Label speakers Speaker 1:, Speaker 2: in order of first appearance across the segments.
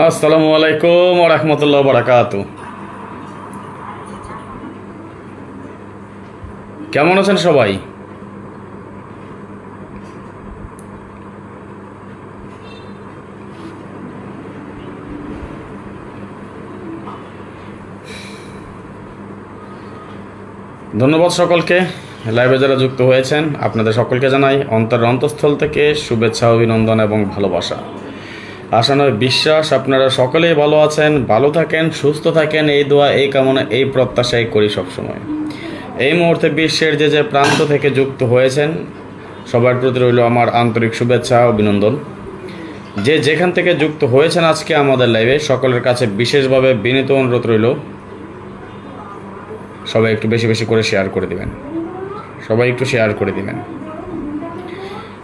Speaker 1: আসসালামু আলাইকুম ওয়া রাহমাতুল্লাহি ওয়া বারাকাতুহু। কেমন আছেন সবাই? ধন্যবাদ সকলকে, লাইভে যারা যুক্ত হয়েছেন আপনাদের সকলকে জানাই অন্তরের অন্তঃস্থল থেকে শুভেচ্ছা, অভিনন্দন এবং ভালোবাসা। আশা নয় বিশ্বাস আপনারা সকলেই ভালো আছেন, ভালো থাকেন, সুস্থ থাকেন, এই দোয়া, এই কামনা, এই প্রত্যাশাই করি সবসময়। এই মুহূর্তে বিশ্বের যে যে প্রান্ত থেকে যুক্ত হয়েছেন সবার প্রতি রইল আমার আন্তরিক শুভেচ্ছা, অভিনন্দন। যে যেখান থেকে যুক্ত হয়েছেন আজকে আমাদের লাইভে সকলের কাছে বিশেষভাবে বিনীত অনুরোধ রইল সবাই একটু বেশি বেশি করে শেয়ার করে দিবেন, সবাই একটু শেয়ার করে দিবেন।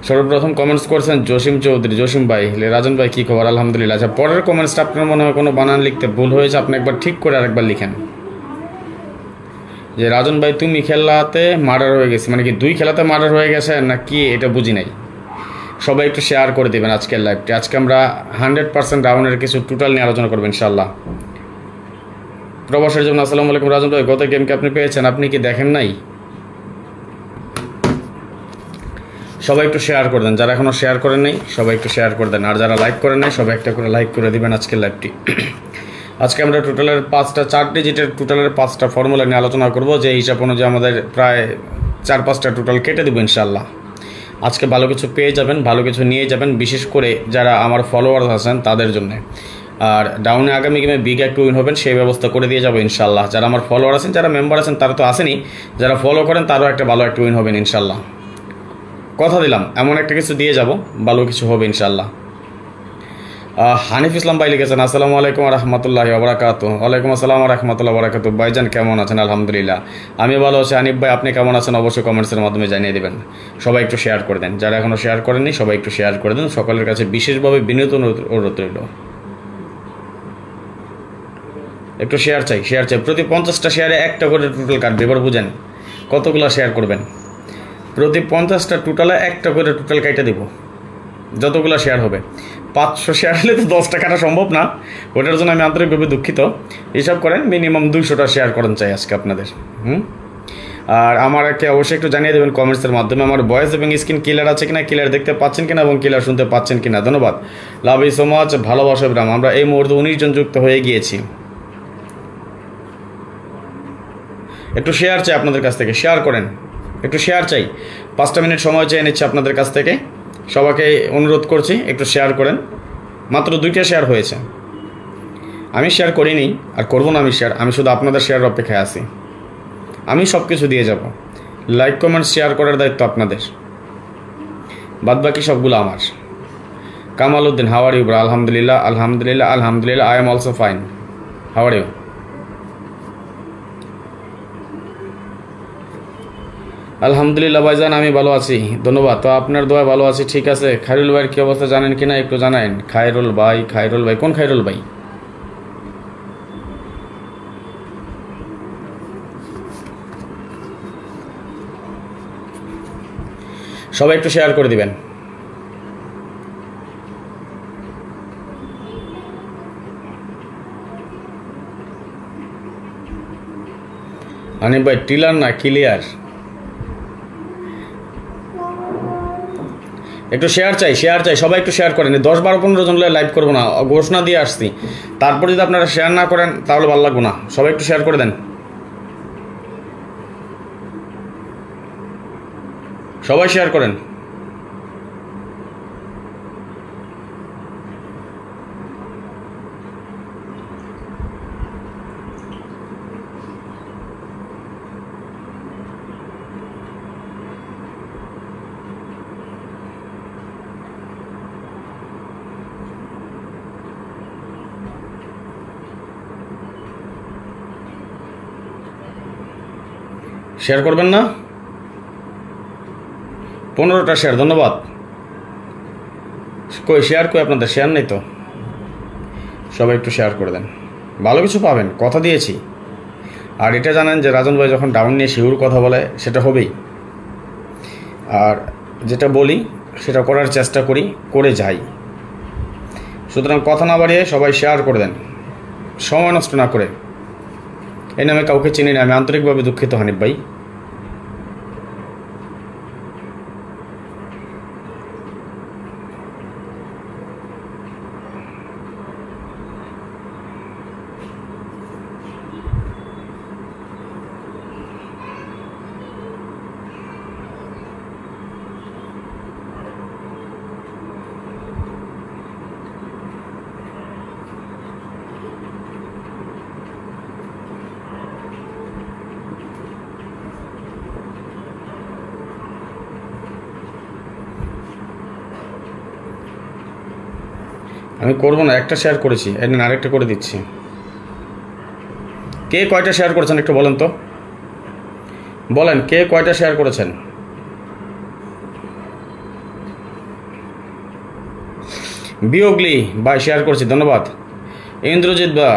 Speaker 1: সর্বপ্রথম কমেন্টস করছেন জসিম চৌধুরী। জসিম ভাই, রাজন ভাই কী খবর? আলহামদুলিল্লাহ। আচ্ছা, পরের কমেন্টসটা আপনার মনে হয় কোনো বানান লিখতে ভুল হয়েছে, আপনি একবার ঠিক করে আরেকবার লিখেন যে রাজন ভাই তুমি খেলাতে মার্ডার হয়ে গেছে, মানে কি 2 খেলাতে মার্ডার হয়ে গেছে না কি, এটা বুঝি নাই। সবাই একটু শেয়ার করে দেবেন আজকের লাইভটি। আজকে আমরা 100% রাউন্ডের কিছু টোটাল নিয়ে আলোচনা করবো ইনশাআল্লাহ। প্রবাসের জন্য আসসালামু আলাইকুম। রাজন ভাই, গত গেমকে আপনি পেয়েছেন, আপনি কি দেখেন নাই? সবাই একটু শেয়ার করে দেন, যারা এখনও শেয়ার করেন নাই সবাই একটু শেয়ার করে দেন, আর যারা লাইক করেন নাই সবাই একটা করে লাইক করে দিবেন আজকের লাইভটি। আজকে আমরা টোটালের 4 ডিজিটের টোটালের 5টা ফর্মুলা নিয়ে আলোচনা করব, যে হিসাব অনুযায়ী আমাদের প্রায় 4-5টা টোটাল কেটে দেবো ইনশাআল্লাহ। আজকে ভালো কিছু পেয়ে যাবেন, ভালো কিছু নিয়ে যাবেন, বিশেষ করে যারা আমার ফলোয়ার্স আছেন তাদের জন্য। আর ডাউনে আগামী গেমে বিগ একটা উইন হবেন সেই ব্যবস্থা করে দিয়ে যাবো ইনশাআল্লাহ। যারা আমার ফলোয়ার আছেন, যারা মেম্বার আছেন তারা তো আসেনি, যারা ফলো করেন তারও একটা ভালো একটা উইন হবেন ইনশাআল্লাহ। কথা দিলাম এমন একটা কিছু দিয়ে যাব, ভালো কিছু হবে ইনশাআল্লাহ। হানিফ ইসলাম ভাই লিখেছেন আসসালামু আলাইকুম রহমতুল্লাহি ওয়া বারাকাতুহু। ওয়ালাইকুম আসসালাম রহমতুল্লাহি ওয়া বারাকাতুহু। ভাইজান কেমন আছেন? আলহামদুলিল্লাহ, আমি ভালো আছি। হানিফ ভাই আপনি কেমন আছেন? অবশ্যই কমেন্টসের মাধ্যমে জানিয়ে দেবেন। সবাই একটু শেয়ার করে দেন, যারা এখনও শেয়ার করেননি সবাই একটু শেয়ার করে দেন। সকলের কাছে বিশেষভাবে বিনীত অনুরোধ রইল একটু শেয়ার চাই, শেয়ার চাই। প্রতি 50টা শেয়ারে একটা করে টোটাল কাটবে। এবার বুঝেন কতগুলো শেয়ার করবেন। প্রতি 50টা টোটালে একটা করে টোটাল কাইটা দিব, যতগুলো শেয়ার হবে। 500 শেয়ার হলে তো 10টা কাটা সম্ভব না, ওটার জন্য আমি আন্তরিকভাবে দুঃখিত। হিসাব করেন মিনিমাম 200টা শেয়ার করেন চাই আজকে আপনাদের। আর আমাকে অবশ্যই একটু জানিয়ে দেবেন কমেন্টসের মাধ্যমে আমার ভয়েস এবং স্ক্রিন ক্লিয়ার আছে কিনা, ক্লিয়ার দেখতে পাচ্ছেন কিনা এবং ক্লিয়ার শুনতে পাচ্ছেন কিনা। ধন্যবাদ, লাভ ইউ সো মাচ, ভালোবাসা বিরাম। আমরা এই মুহূর্তে 19 জন যুক্ত হয়ে গিয়েছি। একটু শেয়ার চাই আপনাদের কাছ থেকে, শেয়ার করেন, একটু শেয়ার চাই। 5টা মিনিট সময় চেয়ে নিচ্ছি আপনাদের কাছ থেকে, সবাইকে অনুরোধ করছি একটু শেয়ার করেন। মাত্র 2টা শেয়ার হয়েছে, আমি শেয়ার করিনি আর করবো না। আমি শুধু আপনাদের শেয়ারের অপেক্ষায় আছি। আমি সব কিছু দিয়ে যাব, লাইক কমেন্ট শেয়ার করার দায়িত্ব আপনাদের, বাদ বাকি সবগুলো আমার। Kamal Uddin, how are you bro? আলহামদুলিল্লাহ আলহামদুলিল্লাহ আলহামদুলিল্লাহ, I am also fine. How are you? আলহামদুলিল্লাহ ভাইজান, আমি ভালো আছি, ধন্যবাদ। তো আপনার দোয়া ভালো আছি, ঠিক আছে। খায়রুল ভাইয়ের কী অবস্থা জানেন কিনা একটু জানান। খায়রুল ভাই, খায়রুল ভাই কোন খায়রুল ভাই? সবাই একটু শেয়ার করে দিবেন। হানিফ ভাই টিলার না ক্লিয়ার? একটু শেয়ার চাই, শেয়ার চাই, সবাই একটু শেয়ার করেন। 10-12-15 জন লাইভ করবো না, ঘোষণা দিয়ে আসছি। তারপর যদি আপনারা শেয়ার না করেন তাহলে ভালো লাগবে না। সবাই একটু শেয়ার করে দেন, সবাই শেয়ার করেন। শেয়ার করবেন না? 15টা শেয়ার, ধন্যবাদ। কই শেয়ার, কই আপনাদের শেয়ার নেই তো? সবাই একটু শেয়ার করে দেন, ভালো কিছু পাবেন, কথা দিয়েছি। আর এটা জানেন যে রাজন ভাই যখন ডাউন নিয়ে শিউর কথা বলে সেটা হবেই, আর যেটা বলি সেটা করার চেষ্টা করি, করে যাই। সুতরাং কথা না বাড়িয়ে সবাই শেয়ার করে দেন, সময় নষ্ট না করে। এই নামে কাউকে চিনি না, আমি আন্তরিকভাবে দুঃখিত হানিফ ভাই। আমি করবো না, একটা শেয়ার করেছি, এদিন আরেকটা করে দিচ্ছি। কে কয়টা শেয়ার করেছেন একটু বলেন তো, বলেন কে কয়টা শেয়ার করেছেন? বিয়োগলি ভাই শেয়ার করেছি, ধন্যবাদ। ইন্দ্রজিৎ বা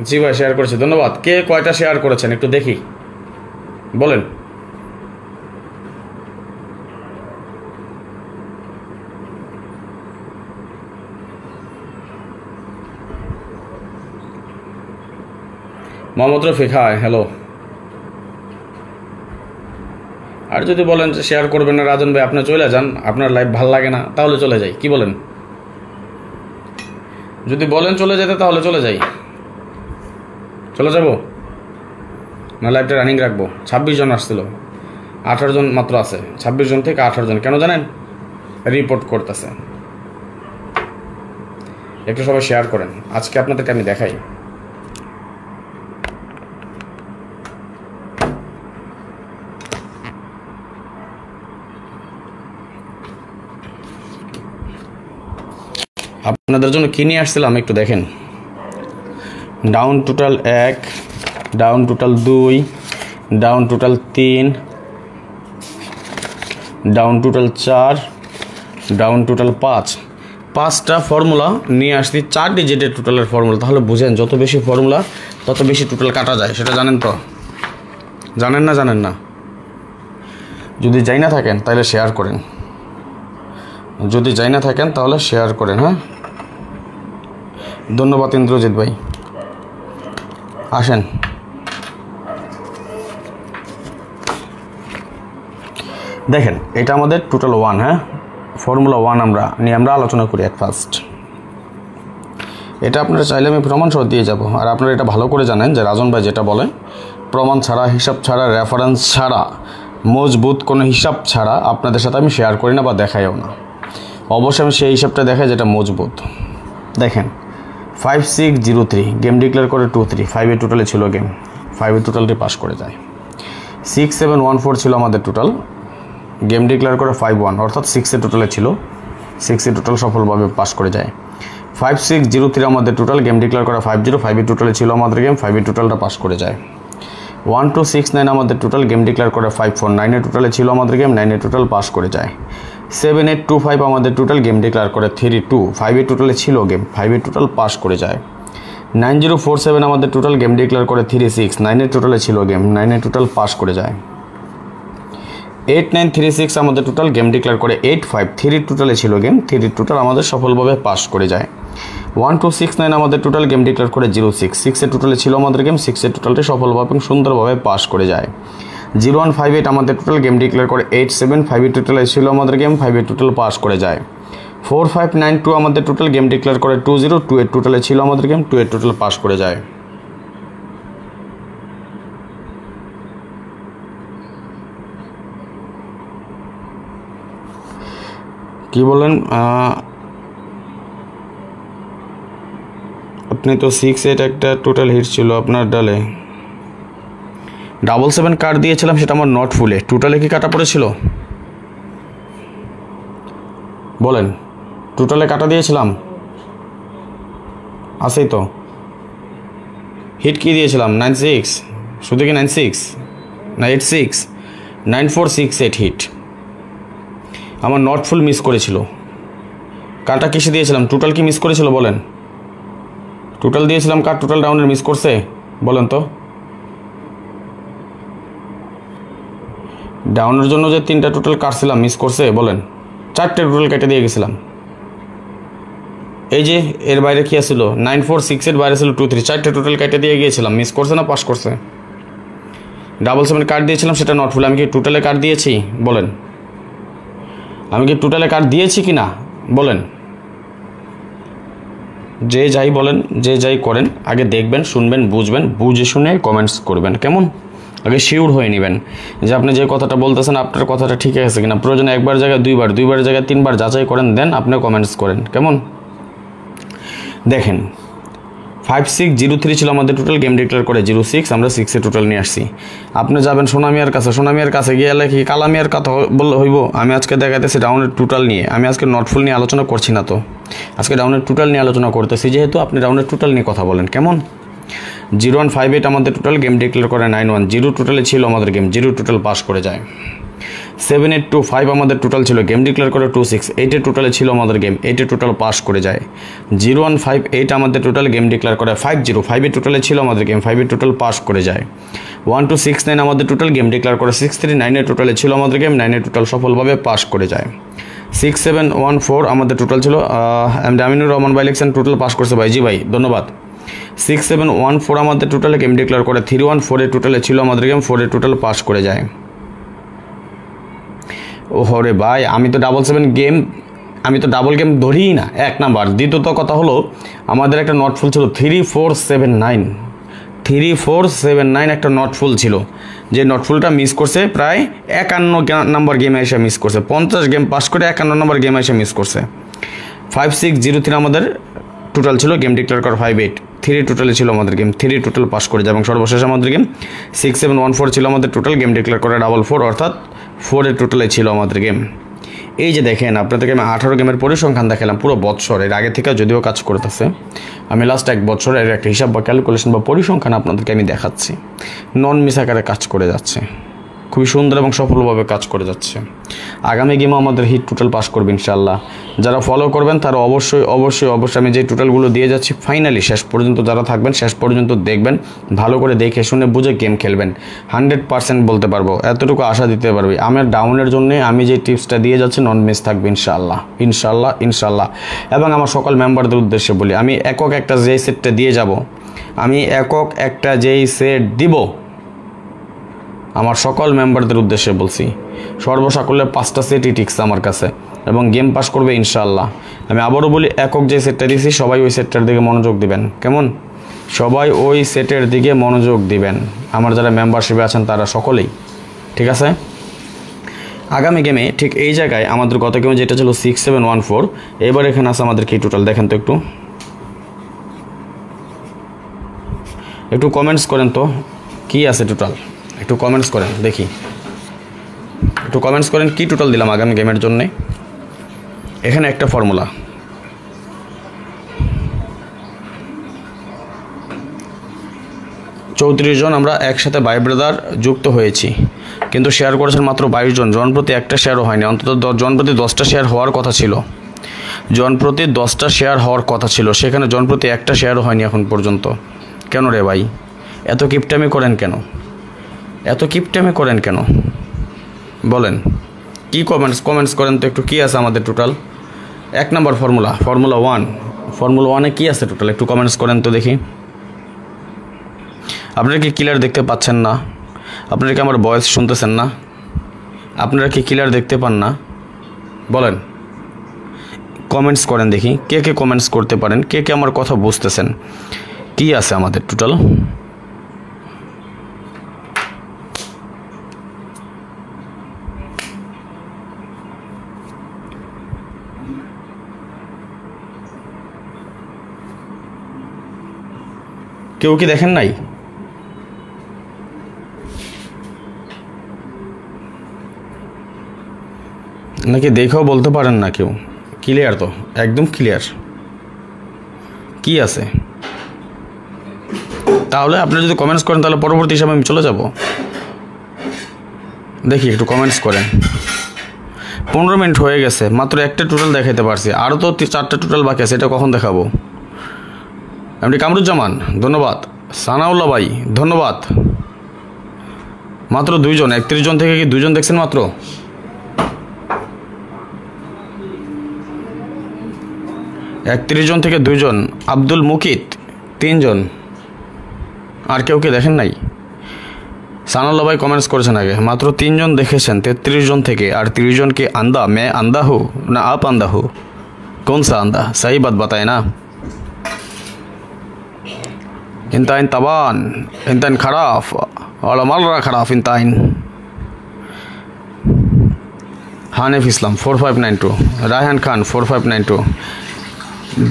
Speaker 1: জি ভাই শেয়ার করেছি, ধন্যবাদ। কে কয়টা শেয়ার করেছেন একটু দেখি, বলেন। Mohammad Rafiq, hi, hello. আর যদি বলেন যে শেয়ার করবেন না রাজন ভাই, আপনি চলে যান, আপনার লাইভ ভাল লাগে না, তাহলে চলে যাই, কি বলেন? যদি বলেন চলে যেতে তাহলে চলে যাই, চলে যাব না লাইভটা রানিং রাখবো? 26 জন আসছিল, 18 জন মাত্র আছে। 26 জন থেকে 18 জন, কেন জানেন? রিপোর্ট করতেছে। একটু সবাই শেয়ার করেন, আজকে আপনাদেরকে আমি দেখাই। আপনাদের জন্য কী নিয়ে আসছিলাম একটু দেখেন। Down total 1, down total 2, down total 3, down total 4, down total 5। 5টা ফর্মুলা নিয়ে আসছি, 4 ডিজিটের টোটালের ফর্মুলা। তাহলে বুঝেন যত বেশি ফর্মুলা তত বেশি টোটাল কাটা যায়, সেটা জানেন তো? জানেন না? জানেন না? যদি যাই না থাকেন তাহলে শেয়ার করেন, যদি যাই না থাকেন তাহলে শেয়ার করেন। হ্যাঁ, ধন্যবাদ ইন্দ্রজিৎ ভাই। আসেন, দেখেন এটা আমাদের টোটাল 1। হ্যাঁ, ফর্মুলা 1 আমরা আলোচনা করি এক ফার্স্ট। এটা আপনারা চাইলে আমি প্রমাণ সহ দিয়ে যাব। আর আপনারা এটা ভালো করে জানেন যে রাজন ভাই যেটা বলে, প্রমাণ ছাড়া, হিসাব ছাড়া, রেফারেন্স ছাড়া, মজবুত কোনো হিসাব ছাড়া আপনাদের সাথে আমি শেয়ার করি না বা দেখাইও না। অবশ্যই আমি সেই হিসাবটা দেখাই যেটা মজবুত। দেখেন 5603 গেম ডিক্লেয়ার করে 2-3, 5 টোটালে ছিল গেম, 5 টোটালটি পাস করে যায়। 6714 ছিল আমাদের টোটাল, গেম ডিক্লেয়ার করে 5-1, অর্থাৎ 6 টোটালে ছিল, 6 টোটাল সফলভাবে পাস করে যায়। 5603 আমাদের টোটাল, গেম ডিক্লেয়ার করা 50, 5 টোটালে ছিল আমাদের গেম, 5 টোটালটা পাস করে যায়। 1269 আমাদের টোটাল, গেম ডিক্লেয়ার করে 54, 9 টোটালে ছিল আমাদের গেম, 9 টোটাল পাস করে যায়। 7825 আমাদের টোটাল, গেম ডিক্লেয়ার করে 32, 5 টোটালে ছিল গেম, 5 টোটাল পাস করে যায়। 9047 আমাদের টোটাল, গেম ডিক্লেয়ার করে 36, 9 টোটালে ছিল গেম, 9 টোটাল পাস করে যায়। 8936 আমাদের টোটাল, গেম ডিক্লেয়ার করে 85, 3 টোটালে ছিল গেম, 3 টোটাল আমাদের সফলভাবে পাস করে যায়। 1269 আমাদের টোটাল, গেম ডিক্লেয়ার করে 06, 6 টোটালে ছিল আমাদের গেম, 6 টোটালটি সফলভাবে এবং সুন্দরভাবে পাস করে যায়। 0158 আমাদের টোটাল, গেম ডিক্লেয়ার করে 87, 5 টোটালে ছিল আমাদের গেম, 5 টোটাল পাস করে যায়। 4592 আমাদের টোটাল, গেম ডিক্লেয়ার করে 20, 28 টোটালে ছিল আমাদের গেম, 28 টোটাল পাস করে যায়। কি বলেন আপনি? তো 68 একটা টোটাল হিট ছিল আপনার ডালে, 77 কার্ড দিয়েছিলাম, সেটা আমার নট ফুলে, টোটালে কি কাটা পড়েছিল বলেন? টোটালে কাটা দিয়েছিলাম, আছেই তো। হিট কি দিয়েছিলাম? 96, শুধু কি 96 না 86? 9468 হিট। আমার নট ফুল মিস করেছিল। কারটা কিসে দিয়েছিলাম? টোটাল কি মিস করেছিল বলেন? টোটাল দিয়েছিলাম কার? টোটাল ডাউনের মিস করছে বলেন তো? ডাউনের জন্য যে 3টা টোটাল কাটছিলাম মিস করছে বলেন? 4টে টোটাল কেটে দিয়ে গেছিলাম। এই যে এর বাইরে কি আসছিল? 9468 বাইরে ছিল 23, 4টে টোটাল কেটে দিয়ে গিয়েছিলাম। মিস করছে না পাস করছে? 77 কার্ড দিয়েছিলাম, সেটা নট ফুল। আমি কি টোটালে কার্ড দিয়েছি বলেন? আমি কি টোটালে কার্ড দিয়েছি কি না বলেন? যে যাই বলেন, যে যাই করেন, আগে দেখবেন, শুনবেন, বুঝবেন, বুঝে শুনে কমেন্টস করবেন। কেমন? আগে শিওর হয়ে নেবেন যে আপনি যে কথাটা বলতেছেন আপনার কথাটা ঠিক আছে কিনা। প্রয়োজনে একবার জায়গায় দুইবার, দুইবার জায়গায় 3বার যাচাই করেন, দেন আপনি কমেন্টস করেন। কেমন? দেখেন 5603 ছিল আমাদের টোটাল, গেম ডিক্লেয়ার করে 06, আমরা 6-এ টোটাল নিয়ে আসছি। আপনি যাবেন সোনামিয়ার কাছে, সোনামিয়ার কাছে গিয়ে কি কালামিয়ার কথা বললে হইব? আমি আজকে দেখাইতেছি ডাউনের টোটাল নিয়ে। আমি আজকে নটফুল নিয়ে আলোচনা করছি না তো, আজকে ডাউনের টোটাল নিয়ে আলোচনা করতেছি, যেহেতু আপনি ডাউনের টোটাল নিয়ে কথা বলেন। কেমন? 0158 আমাদের টোটাল, গেম ডিক্লেয়ার করে 91, 0 টোটালে ছিল আমাদের গেম, 0 টোটাল পাস করে যায়। 7825 আমাদের টোটাল ছিল, গেম ডিক্লেয়ার করে 26, 8-এ টোটালে ছিল আমাদের গেম, 8-এ টোটাল পাস করে যায়। 0158 আমাদের টোটাল, গেম ডিক্লেয়ার করে 50, 5-এ টোটালে ছিল আমাদের গেম, 5-এ টোটাল পাস করে যায়। 1269 আমাদের টোটাল, গেম ডিক্লেয়ার করে 63, 9-এ টোটালে ছিল আমাদের গেম, 9-এ টোটাল সফলভাবে পাস করে যায়। 6714 আমাদের টোটাল ছিল, আমিনুর রহমান ভাই লিখছেন টোটাল পাস করছে ভাই। জি ভাই ধন্যবাদ। 6714 আমাদের টোটালে, গেম ডিক্লেয়ার করে 314-এ টোটালে ছিল আমাদের গেম, 4-এ টোটাল পাস করে যায়। ওহরে ভাই, আমি তো ডাবল গেম ধরিই না, 1 নাম্বার। দ্বিতীয়ত কথা হলো আমাদের একটা নট ফুল ছিল 3479 একটা নট ফুল ছিল, যে নট ফুলটা মিস করছে প্রায় 51 নাম্বার গেমে এসে মিস করছে। 50 গেম পাস করে 51 নাম্বার গেমে এসে মিস করছে। 5603 আমাদের টোটাল ছিল, গেম ডিক্লেয়ার করা 58, 3 টোটালে ছিল আমাদের গেম, 3 টোটাল পাস করে যায়। এবং সর্বশেষ আমাদের গেম 6714 ছিল আমাদের টোটাল, গেম ডিক্লেয়ার করা 44, অর্থাৎ 4-এর টোটালে ছিল আমাদের গেম। এই যে দেখেন আপনাদেরকে আমি 18 গেমের পরিসংখ্যান দেখালাম পুরো বৎসরের আগে থেকে, যদিও কাজ করতেছে। আমি লাস্ট 1 বছরের একটা হিসাব বা ক্যালকুলেশন বা পরিসংখ্যান আপনাদেরকে আমি দেখাচ্ছি। নন মিস আকারে কাজ করে যাচ্ছে, খুবই সুন্দর এবং সফলভাবে কাজ করে যাচ্ছে। আগামী গেমও আমাদের হিট টোটাল পাস করবে ইনশাআল্লাহ। যারা ফলো করবেন তারা অবশ্যই আমি যে টোটালগুলো দিয়ে যাচ্ছি ফাইনালি শেষ পর্যন্ত যারা থাকবেন, শেষ পর্যন্ত দেখবেন, ভালো করে দেখে শুনে বুঝে গেম খেলবেন। 100% বলতে পারবো, এতটুকু আশা দিতে পারবি। আমার ডাউনের জন্য আমি যে টিপসটা দিয়ে যাচ্ছি নন মিস থাকবে ইনশাআল্লাহ। এবং আমার সকল মেম্বারদের উদ্দেশ্যে বলি, আমি একক একটা যেই সেটটা দিয়ে যাব, দিব আমার সকল মেম্বারদের উদ্দেশ্যে বলছি, সর্বসাকুল্যে 5টা সেটই টিকছে আমার কাছে এবং গেম পাস করবে ইনশাআল্লাহ। আমি আবারও বলি, একক যে সেটটা দিয়েছি সবাই ওই সেটটার দিকে মনোযোগ দিবেন। কেমন? সবাই ওই সেটের দিকে মনোযোগ দিবেন, আমার যারা মেম্বারশিপে আছেন তারা সকলেই, ঠিক আছে? আগামী গেমে ঠিক এই জায়গায় আমাদের গত গেমে যেটা ছিল 6714, এবার এখানে আছে আমাদের কি টোটাল দেখেন তো, একটু কমেন্টস করেন তো কি আছে টোটাল, একটু কমেন্টস করেন দেখি, একটু কমেন্টস করেন কি টোটাল দিলাম আগামী গেমের জন্যে। এখানে একটা ফর্মুলা, 34 জন আমরা একসাথে ভাই ব্রাদার যুক্ত হয়েছি, কিন্তু শেয়ার করেছেন মাত্র 22 জন, জন প্রতি একটা শেয়ারও হয়নি। অন্তত জন প্রতি 10টা শেয়ার হওয়ার কথা ছিল, জন প্রতি 10টা শেয়ার হওয়ার কথা ছিল, সেখানে জন প্রতি একটা শেয়ারও হয়নি এখন পর্যন্ত। কেন রে ভাই, এত কিপটামি করেন কেন? বলেন কি? কমেন্টস করেন তো একটু, কি আছে আমাদের টোটাল? 1 নাম্বার ফর্মুলা 1-এ কি আছে টোটাল, একটু কমেন্টস করেন তো দেখি। আপনারা কি ক্লিয়ার দেখতে পাচ্ছেন না? আপনারা কি আমার ভয়েস শুনতেছেন না? আপনারা কি ক্লিয়ার দেখতে পান না? বলেন, কমেন্টস করেন দেখি, কে কমেন্টস করতে পারেন, কে আমার কথা বুঝতেছেন। কি আছে আমাদের টোটাল? কেউ কি দেখেন নাই? নাকি দেখেও বলতে পারেন না কেউ? ক্লিয়ার তো, একদম ক্লিয়ার। কি আছে তাহলে? আপনারা যদি কমেন্টস করেন তাহলে পরবর্তী হিসাবে আমি চলে যাব। দেখি একটু কমেন্টস করেন। 15 মিনিট হয়ে গেছে, মাত্র একটা টোটাল দেখাইতে পারছি, আরও তো 4টা টোটাল বাকি আছে, এটা কখন দেখাবো? এমনি কামরুজ্জামান ধন্যবাদ, সানাউল্লাহ ভাই ধন্যবাদ। মাত্র 2 জন, 31 জন থেকে কি 2 জন দেখছেন মাত্র? জন থেকে 2 জন। আব্দুল মুকিত 3 জন। আর কেউ কি দেখেন নাই? সানাউল্লাহ ভাই কমেন্টস করেছেন আগে, মাত্র 3 জন দেখেছেন 33 জন থেকে। আর 30 জন কি আন্দা, मैं अंधा हूँ ना आप अंधा हो? कौन सा अंधा? सही बात बताए ना। इंताइन तबान, इंताइन खराफ और मलरा खराफ इंताइन। हानिफ इस्लाम 4592, রায়হান খান 4592,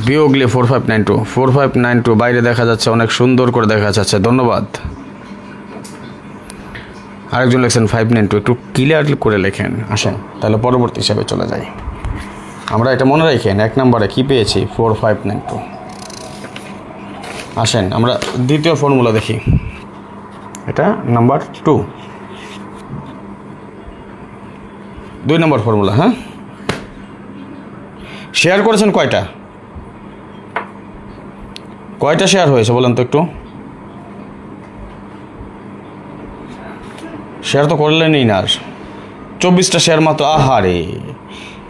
Speaker 1: বিয়োগলি 4592 বাইরে দেখা যাচ্ছে, অনেক সুন্দর করে দেখা যাচ্ছে, ধন্যবাদ। আরেকজন লেখছেন 592, একটু ক্লিয়ার করে লেখেন। আসেন তাহলে পরবর্তী হিসাবে চলে যাই। আমরা এটা মনে রাখেন, 1 নম্বরে কি পেয়েছি? 4592। আসেন আমরা দ্বিতীয় ফর্মুলা দেখি, এটা নাম্বার 2, 2 নম্বর ফর্মুলা। হ্যাঁ, শেয়ার করেছেন কয়টা শেয়ার হয়েছে বলেন তো একটু? শেয়ার তো করলেনই না। আর 24টা শেয়ার মাত্র। আহারে,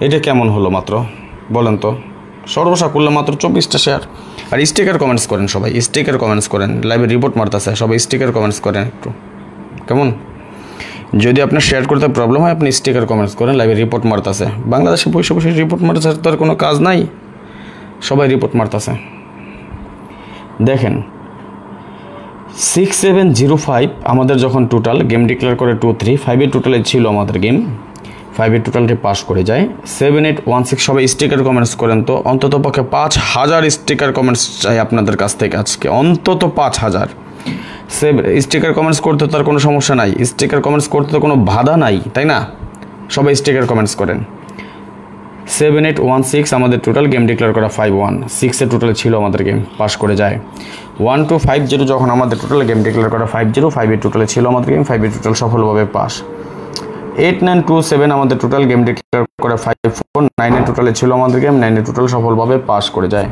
Speaker 1: এটা কেমন হলো মাত্র বলেন তো? সর্বসা করলে মাত্র 24টা শেয়ার। আর স্টিকার কমেন্টস করেন সবাই, স্টিকার কমেন্টস করেন। লাইভে রিপোর্ট মারতেছে সবাই, স্টিকার কমেন্টস করেন একটু। কেমন? যদি আপনার শেয়ার করতে প্রবলেম হয় আপনি স্টিকার কমেন্টস করেন। লাইভে রিপোর্ট মারতেছে, বাংলাদেশে বসে বসে রিপোর্ট মারতেছে, তার কোনো কাজ নাই, সবাই রিপোর্ট মারতেছে। দেখেন 6705 আমাদের যখন টোটাল গেম ডিক্লেয়ার করে 235 টোটালে ছিল আমাদের গেম, 5 টোটালটি পাস করে যায়। 7816 সবাই স্টিকার কমেন্টস করেন তো, অন্তত পক্ষে 5000 স্টিকার কমেন্টস চাই আপনাদের কাছ থেকে আজকে, অন্তত 5000 স্টিকার কমেন্টস করতে তার কোনো সমস্যা নাই, স্টিকার কমেন্টস করতে তো কোনো বাধা নাই, তাই না? সবাই স্টিকার কমেন্টস করেন। 7816 আমাদের টোটাল গেম ডিক্লেয়ার করা 516 টোটালে ছিল আমাদের গেম, পাস করে যায়। 1250 যখন আমাদের টোটাল গেম ডিক্লেয়ার করা 505 টোটালে ছিল আমাদের গেম, 5 টোটাল সফলভাবে পাস। 8927 আমাদের টোটাল গেম ডিক্লেয়ার করে 549 টোটালে ছিল আমাদের গেম, 9 টোটাল সফলভাবে পাস করে যায়।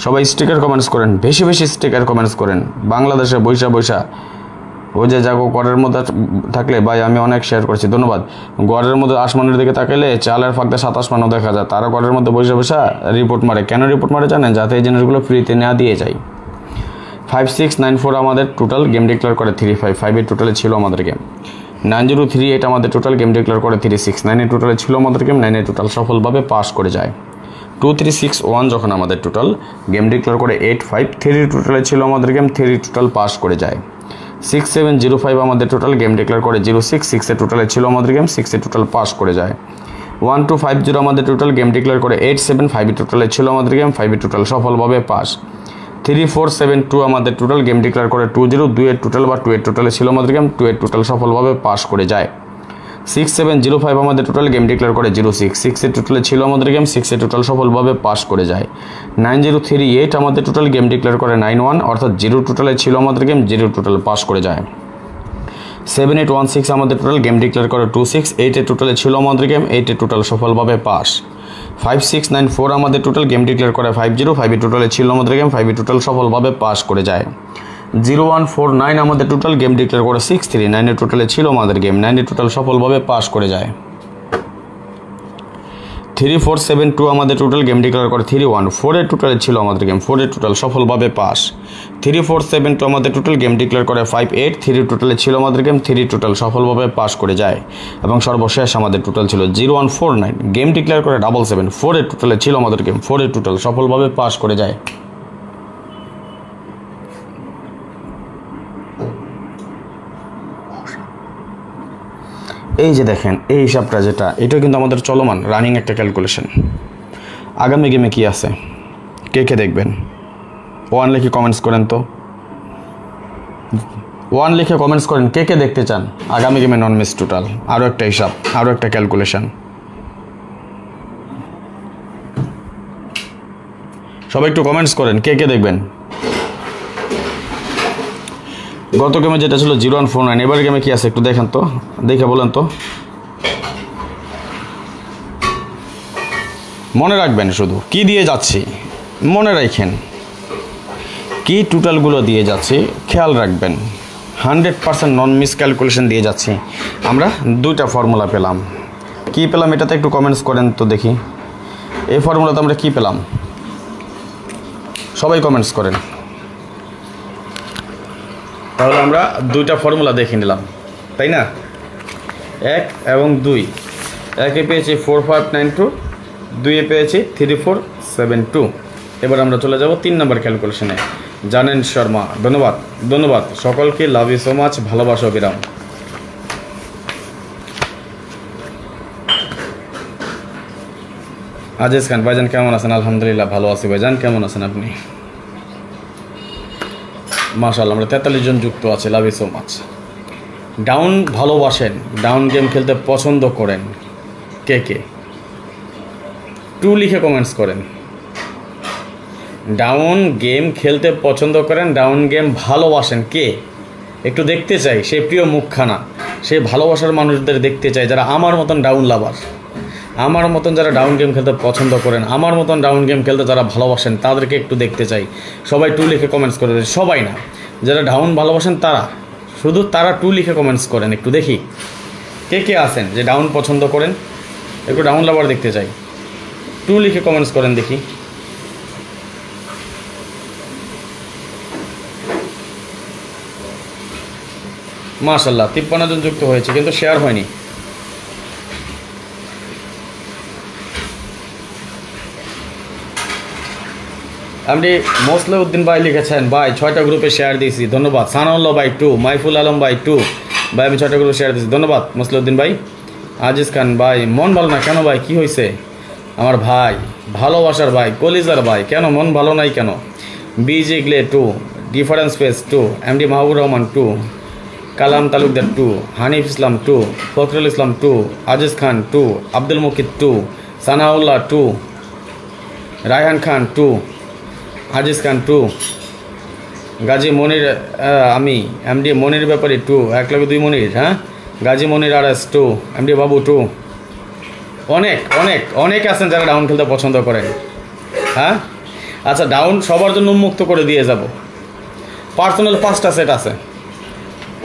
Speaker 1: সবাই স্টিকার কমেন্টস করেন, বেশি বেশি স্টিকার কমেন্টস করেন। বাংলাদেশে বৈশা ওই যে জাগো গড়ের মধ্যে থাকলে ভাই আমি অনেক শেয়ার করছি, ধন্যবাদ। গড়ের মধ্যে আসমানের দিকে তাকাইলে চালের ফাঁকতে 7 আসমানও দেখা যায়, তারা গড়ের মধ্যে বৈশা রিপোর্ট মারে। কেন রিপোর্ট মারে জানেন? যাতে এই জিনিসগুলো ফ্রিতে নেওয়া দিয়ে যায়। 5694 আমাদের টোটাল গেম ডিক্লেয়ার করে 355 টোটালে ছিল আমাদের গেম। 9038 আমাদের টোটাল গেম ডিক্লেয়ার করে 369 টোটালে ছিল আমাদের গেম, 9 টোটাল সফলভাবে পাস করে যায়। 2361 যখন আমাদের টোটাল গেম ডিক্লেয়ার করে 853 টোটালে ছিল আমাদের গেম, 3 টোটাল পাস করে যায়। 6705 আমাদের টোটাল গেম ডিক্লেয়ার করে 066 টোটালে ছিল আমাদের গেম, 6 টোটাল পাস করে যায়। 1250 আমাদের টোটাল গেম ডিক্লেয়ার করে 875 টোটালে ছিল আমাদের গেম, 5 টোটাল সফলভাবে পাস। 3472 আমাদের টোটাল গেম ডিক্লেয়ার করে 2028 টোটাল বা 28 টোটালে ছিল আমাদের গেম, 28 টোটাল সফলভাবে পাস করে যায়। 6705 আমাদের টোটাল গেম ডিক্লেয়ার করে 066 টোটালে ছিল আমাদের গেম, 6 টোটাল সফলভাবে পাস করে যায়। 9038 আমাদের টোটাল গেম ডিক্লেয়ার করে 91 অর্থাৎ 0 টোটালে ছিল আমাদের গেম, 0 টোটাল পাস করে যায়। 7816 আমাদের টোটাল গেম ডিক্লেয়ার করে 268 টোটালে ছিল আমাদের গেম, 8 টোটাল সফলভাবে পাস। 5694 আমাদের টোটাল গেম ডিক্লেয়ার করে 505 টোটালে ছিল আমাদের গেম, 5 টোটাল সফলভাবে পাস করে যায়। 0149 আমাদের টোটাল গেম ডিক্লেয়ার করে 639 টোটালে ছিল আমাদের গেম, 9 টোটাল সফলভাবে পাস করে যায়। 3472 আমাদের টোটাল গেম ডিক্লেয়ার করে 314 টোটালে ছিল আমাদের গেম, 4 টোটাল সফলভাবে পাস। 3472 আমাদের টোটাল গেম ডিক্লেয়ার করে 583 টোটালে ছিল আমাদের গেম, 3 টোটাল সফলভাবে পাস করে যায়। এবং সর্বশেষ আমাদের টোটাল ছিল 0149 গেম ডিক্লেয়ার করে 777 4 টোটালে ছিল আমাদের গেম, 4 টোটাল সফলভাবে পাস করে যায়। এই যে দেখেন এই হিসাবটা যেটা, এটা কিন্তু আমাদের চলমান রানিং একটা ক্যালকুলেশন। আগামী গেমে কি আছে কে কে দেখবেন? 1 লিখে কমেন্টস করেন তো, 1 লিখে কমেন্টস করেন কে কে দেখতে চান আগামী গেমে নন মিস টোটাল। আরও একটা হিসাব, আরও একটা ক্যালকুলেশন। সবাই একটু কমেন্টস করেন কে কে দেখবেন। গত গেমে যেটা ছিল 0149, এবার গেমে কি আছে একটু দেখেন তো, দেখে বলেন তো। মনে রাখবেন শুধু কি দিয়ে যাচ্ছি, মনে রাখেন কি টোটালগুলো দিয়ে যাচ্ছি, খেয়াল রাখবেন। 100% নন মিস ক্যালকুলেশন দিয়ে যাচ্ছি। আমরা দুইটা ফর্মুলা পেলাম, কি পেলাম এটাতে একটু কমেন্টস করেন তো দেখি। এই ফর্মুলাতে আমরা কি পেলাম, সবাই কমেন্টস করেন। তাহলে আমরা দুইটা ফর্মুলা দেখে নিলাম, তাই না? 1 এবং 2, 1-এ পেয়েছি 4592, 2-এ পেয়েছি 3472। এবার আমরা চলে যাব 3 নম্বর ক্যালকুলেশনে। জানেন শর্মা, ধন্যবাদ ধন্যবাদ সকলকে, লাভ ইউ সো মাচ, ভালোবাসা বিরাম। আজিজ খান ভাইজান কেমন আছেন? আলহামদুলিল্লাহ ভালো আছি ভাইজান, কেমন আছেন আপনি? মাশাআল্লাহ, আমরা 43 জন যুক্ত আছে, লাভ ইউ সো মাচ। ডাউন ভালোবাসেন, ডাউন গেম খেলতে পছন্দ করেন কে কে? 2 লিখে কমেন্টস করেন। ডাউন গেম খেলতে পছন্দ করেন, ডাউন গেম ভালোবাসেন কে? একটু দেখতে চাই সেই প্রিয় মুখখানা, সেই ভালোবাসার মানুষদের দেখতে চাই, যারা আমার মতন ডাউন লাভার, আমার মতন যারা ডাউন গেম খেলতে পছন্দ করেন, আমার মতন ডাউন গেম খেলতে যারা ভালোবাসেন, তাদেরকে একটু দেখতে চাই। সবাই 2 লিখে কমেন্টস করে দেন। সবাই না, যারা ডাউন ভালোবাসেন তারা, শুধু তারা 2 লিখে কমেন্টস করেন। একটু দেখি কে কে আছেন যে ডাউন পছন্দ করেন, একটু ডাউন লাভার দেখতে চাই। 2 লিখে কমেন্টস করেন দেখি। মাশাআল্লাহ 53 জন যুক্ত হয়েছে, কিন্তু শেয়ার হয়নি। আপনি মোসলেউদ্দিন ভাই লিখেছেন, ভাই 6টা গ্রুপে শেয়ার দিয়েছি, ধন্যবাদ। সানাউল্লাহ ভাই 2, মাইফুল আলম ভাই 2, ভাই আমি 6টা গ্রুপে শেয়ার দিয়েছি, ধন্যবাদ মোসলেউদ্দিন ভাই। আজিজ খান ভাই মন ভালো না কেন ভাই, কি হয়েছে? আমার ভাই ভালোবাসার ভাই, কলিজার ভাই, কেন মন ভালো নাই কেন? বিজি গ্লে 2, difference face 2, MD Mahbur Rahman 2, Kalam Talukdar 2, Hanif Islam 2, Fakhrul Islam 2, Aziz Khan 2, Abdul Mukid 2, Sanaullah 2, Raihan Khan 2, Aziz Khan 2, Gazi Monir, আমি এমডি মনির ব্যাপারে 2, 1,02 মনির, হ্যাঁ গাজী মনির RS 2, এমডি বাবু 2। অনেক অনেক অনেক আছেন যারা ডাউন খেলতে পছন্দ করেন। হ্যাঁ আচ্ছা, ডাউন সবার জন্য উন্মুক্ত করে দিয়ে যাব। পার্সোনাল 5টা সেট আছে,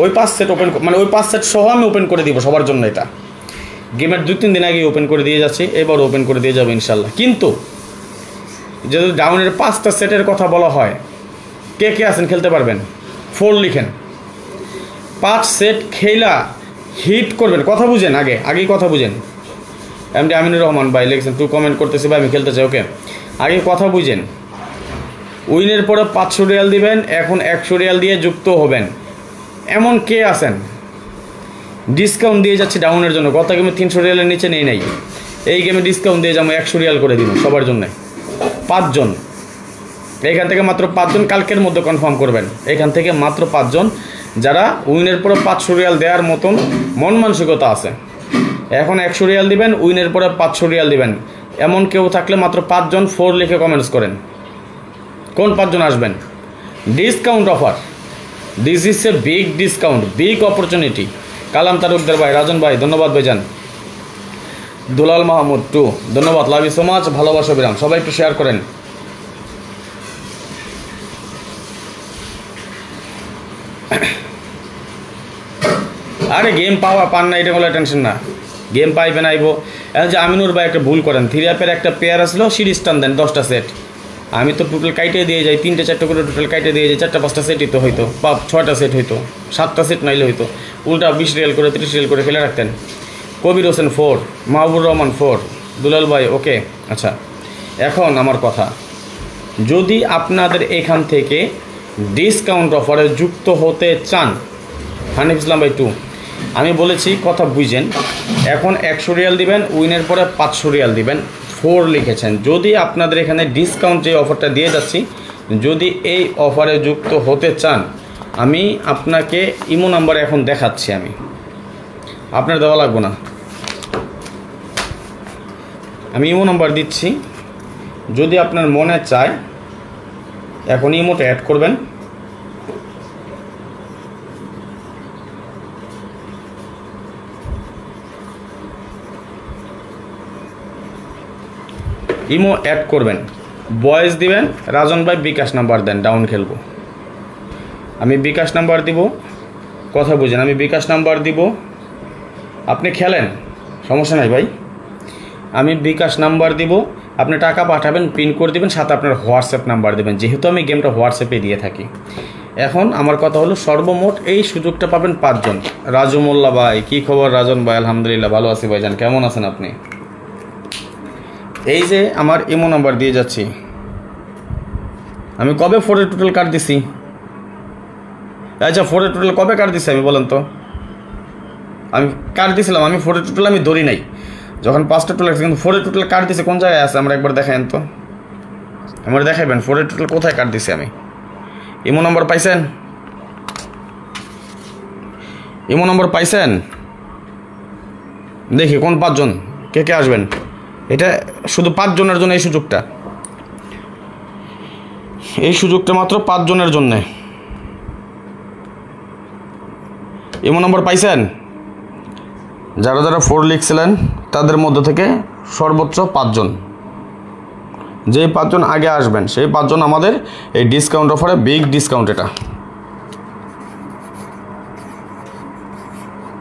Speaker 1: ওই 5 সেট ওপেন, মানে ওই 5 সেট সহ আমি ওপেন করে দিব সবার জন্য। এটা গেমের 2-3 দিন আগে ওপেন করে দিয়ে যাচ্ছি, এবার ওপেন করে দিয়ে যাবো ইনশাল্লাহ। কিন্তু যদি ডাউনের 5টা সেটের কথা বলা হয়, কে কে আছেন খেলতে পারবেন? 4 লিখেন। 5 সেট খেলা হিট করবেন, কথা বুঝেন, আগেই কথা বুঝেন। এমডি আমিনুর রহমান ভাই লিখছেন 2 কমেন্ট করতেছি, ভাই আমি খেলতে চাই, ওকে আগে কথা বুঝেন। উইনের পরে 500 রিয়াল দিবেন, এখন 100 রিয়াল দিয়ে যুক্ত হবেন। এমন কে আছেন? ডিসকাউন্ট দিয়ে যাচ্ছি ডাউনের জন্য, গত গেমে 300 রিয়ালের নিচে নেই নাই, এই গেমে ডিসকাউন্ট দিয়ে যাবো 100 রিয়াল করে দিব সবার জন্য। 5 জন, এখান থেকে মাত্র 5 জন কালকের মধ্যে কনফার্ম করবেন। এখান থেকে মাত্র 5 জন যারা উইনের পরে 500 রিয়াল দেওয়ার মতন মন মানসিকতা আছে। এখন 100 রিয়াল দিবেন, উইনের পরে 500 রিয়াল দিবেন। এমন কেউ থাকলে মাত্র 5 জন 4 লিখে কমেন্টস করেন। কোন 5 জন আসবেন? Discount offer, this is a big discount, big opportunity. Kalam Talukdar ভাই, রাজন ভাই ধন্যবাদ ভাইজান। দুলাল মাহমুদ 2, ধন্যবাদ, লাভ ইউ সো মাচ, ভালোবাসা বিরাম। সবাই একটু শেয়ার করেন। আরে গেম পান না, এটা কোনো টেনশন না, গেম পাইবেন আইবো। এখন যে আমিনুর ভাই একটা ভুল করেন, 3 অ্যাপের একটা পেয়ার আসলো, সিরিজ টান দেন 10টা সেট। আমি তো টোটাল কাইটে দিয়ে যাই, 3টে-4টে করে টোটাল কাইটে দিয়ে যাই, 4টা-5টা সেটই তো হইতো, বা 6টা সেট হইতো, 7টা সেট নাইলে হইতো। উল্টা 20 রিয়াল করে 30 রিয়াল করে খেলে রাখতেন। কবির হোসেন 4, মাহবুর রহমান 4, দুলাল ভাই ওকে। আচ্ছা এখন আমার কথা, যদি আপনাদের এখান থেকে ডিসকাউন্ট অফারে যুক্ত হতে চান, হানিফ ইসলাম ভাই 2, আমি বলেছি কথা বুঝেন। এখন 100 রিয়াল দিবেন, উইনের পরে 500 রিয়াল দিবেন, 4 লিখেছেন। যদি আপনাদের এখানে ডিসকাউন্ট যে অফারটা দিয়ে যাচ্ছি, যদি এই অফারে যুক্ত হতে চান, আমি আপনাকে ইমো নাম্বার এখন দেখাচ্ছি, আমি আপনার দেওয়া লাগবো না, আমি ইমো নাম্বার দিচ্ছি। যদি আপনার মনে চায় এখন ইমোটা অ্যাড করবেন, ইমো অ্যাড করবেন, ভয়েস দিবেন, রাজন ভাই বিকাশ নাম্বার দেন, ডাউন খেলবো। আমি বিকাশ নাম্বার দিব, কথা বুঝেন, আমি বিকাশ নাম্বার দিব, আপনি খেলেন, সমস্যা নাই ভাই। আমি বিকাশ নাম্বার দিব, আপনি টাকা পাঠাবেন, পিন করে দেবেন, সাথে আপনার হোয়াটসঅ্যাপ নাম্বার দেবেন, যেহেতু আমি গেমটা হোয়াটসঅ্যাপে দিয়ে থাকি। এখন আমার কথা হলো সর্বমোট এই সুযোগটা পাবেন 5 জন। রাজু মোল্লা ভাই, কী খবর? রাজন ভাই আলহামদুলিল্লাহ ভালো আছি ভাইজান, কেমন আছেন আপনি? এই যে আমার ইমো নাম্বার দিয়ে যাচ্ছি, আমি কবে 4 টোটাল কার্ড দিছি? আচ্ছা 4 টোটাল কবে কার্ড দিছি আমি বলেন তো? আমি কার্ড দিয়েছিলাম, আমি 4 টোটাল আমি ধরি নাই, যখন 5টা টোটাল আছে, কিন্তু 4 টোটাল কার্ড দিছে কোন জায়গায় আছে আমরা একবার দেখাইন তো, আমার দেখাইবেন 4 টোটাল কোথায় কার্ড দিছি আমি? ইমো নম্বর পাইছেন? ইমো নম্বর পাইছেন? দেখি কোন 5 জন, কে কে আসবেন? এটা শুধু 5 জনের জন্য এই সুযোগটা, এই সুযোগটা মাত্র 5 জনের জন্যে। ইমো নম্বর পাইছেন? যারা যারা 4 লিখছিলেন তাদের মধ্য থেকে সর্বোচ্চ 5 জন, যেই 5 জন আগে আসবেন সেই 5 জন আমাদের এই ডিসকাউন্ট অফারে বিগ ডিসকাউন্ট, এটা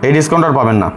Speaker 1: এই ডিসকাউন্ট আর পাবেন না।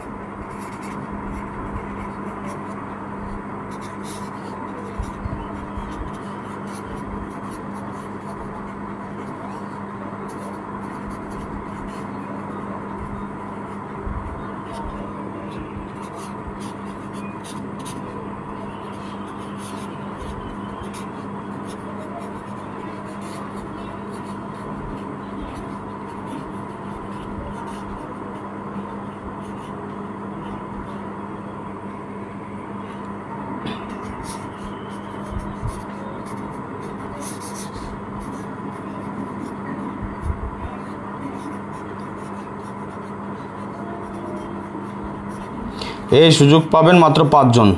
Speaker 1: এই সুযোগ পাবেন মাত্র 5 জন।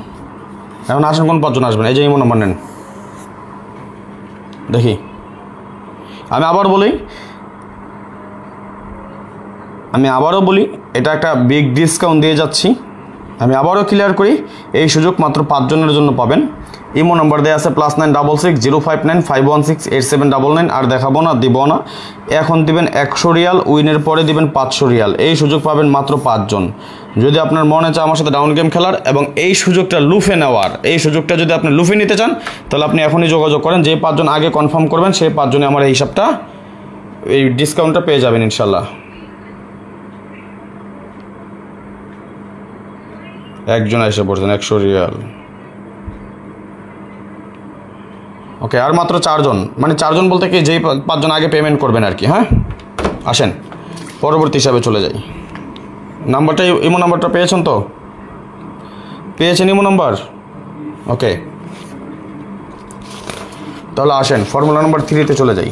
Speaker 1: এখন আসেন কোন 5 জন আসবেন? এই যে ইমো নম্বর নেন, দেখি। আমি আবারও বলি এটা একটা বিগ ডিসকাউন্ট দিয়ে যাচ্ছি। আমি আবারও ক্লিয়ার করি, এই সুযোগ মাত্র 5 জনের জন্য পাবেন। ইমো নম্বর দেওয়া আছে +966 059 516 8799। আর দেখাবো না, দিব না, এখন দিবেন 100 রিয়াল, উইনের পরে দিবেন 500 রিয়াল। এই সুযোগ পাবেন মাত্র 5 জন। যদি আপনার মনে চায় আমার সাথে ডাউন গেম খেলার এবং এই সুযোগটা লুফে নেওয়ার, এই সুযোগটা যদি আপনি লুফে নিতে চান, তাহলে আপনি এখনই যোগাযোগ করেন। যে 5 জন আগে কনফার্ম করবেন সেই 5 জনে আমার এই হিসাবটা, এই ডিসকাউন্টটা পেয়ে যাবেন ইনশাল্লাহ। একজন এসে পড়ছেন 100 রিয়াল। ওকে, আর মাত্র 4 জন, মানে 4 জন বলতে কি যেই 5 জন আগে পেমেন্ট করবেন আর কি। হ্যাঁ, আসেন পরবর্তী হিসাবে চলে যাই। নাম্বারটা, ইমো নাম্বারটা পেয়েছেন তো? পেয়েছেন ইমো নাম্বার? ওকে, তাহলে আসেন ফর্মুলা নাম্বার 3-তে চলে যাই।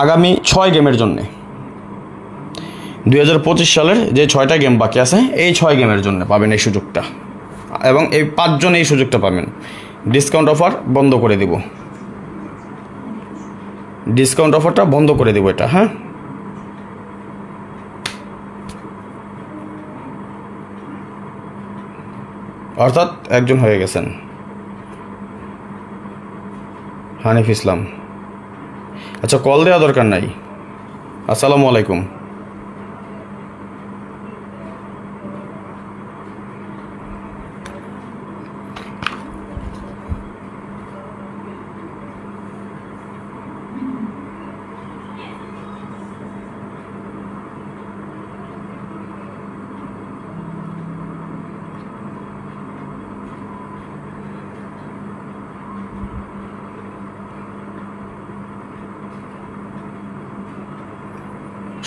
Speaker 1: আগামী 6 গেমের জন্যে, 2025 সালের যে 6টা গেম বাকি আছে, এই 6 গেমের জন্য পাবেন এই সুযোগটা, এবং এই 5 জন এই সুযোগটা পাবেন। ডিসকাউন্ট অফার বন্ধ করে দেব, ডিসকাউন্ট অফারটা বন্ধ করে দেব এটা। হ্যাঁ, অর্থাৎ একজন হয়ে গেছেন, হানিফ ইসলাম। আচ্ছা, কল দেওয়া দরকার নাই। আসসালামু আলাইকুম।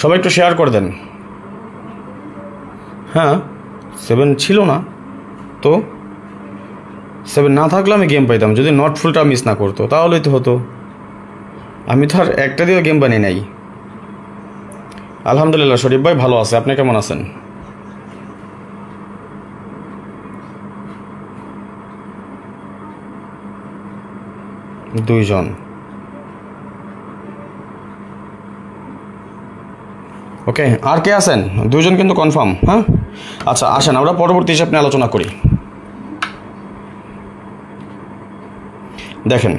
Speaker 1: সবাই একটু শেয়ার করে দেন। হ্যাঁ, 7 ছিল না তো, 7 না থাকলে আমি গেম পাইতাম, যদি নট ফুলটা মিস না করতো তাহলেই তো হতো। আমি তো আর একটা দিয়েও গেম বানিয়ে নাই। আলহামদুলিল্লাহ, শরীফ ভাই ভালো আছে, আপনি কেমন আছেন? 2 জন। ওকে, আর কে আছেন? 2 জন কিন্তু কনফার্ম। হ্যাঁ, আচ্ছা আসেন আমরা পরবর্তী হিসাব নিয়ে আলোচনা করি। দেখেন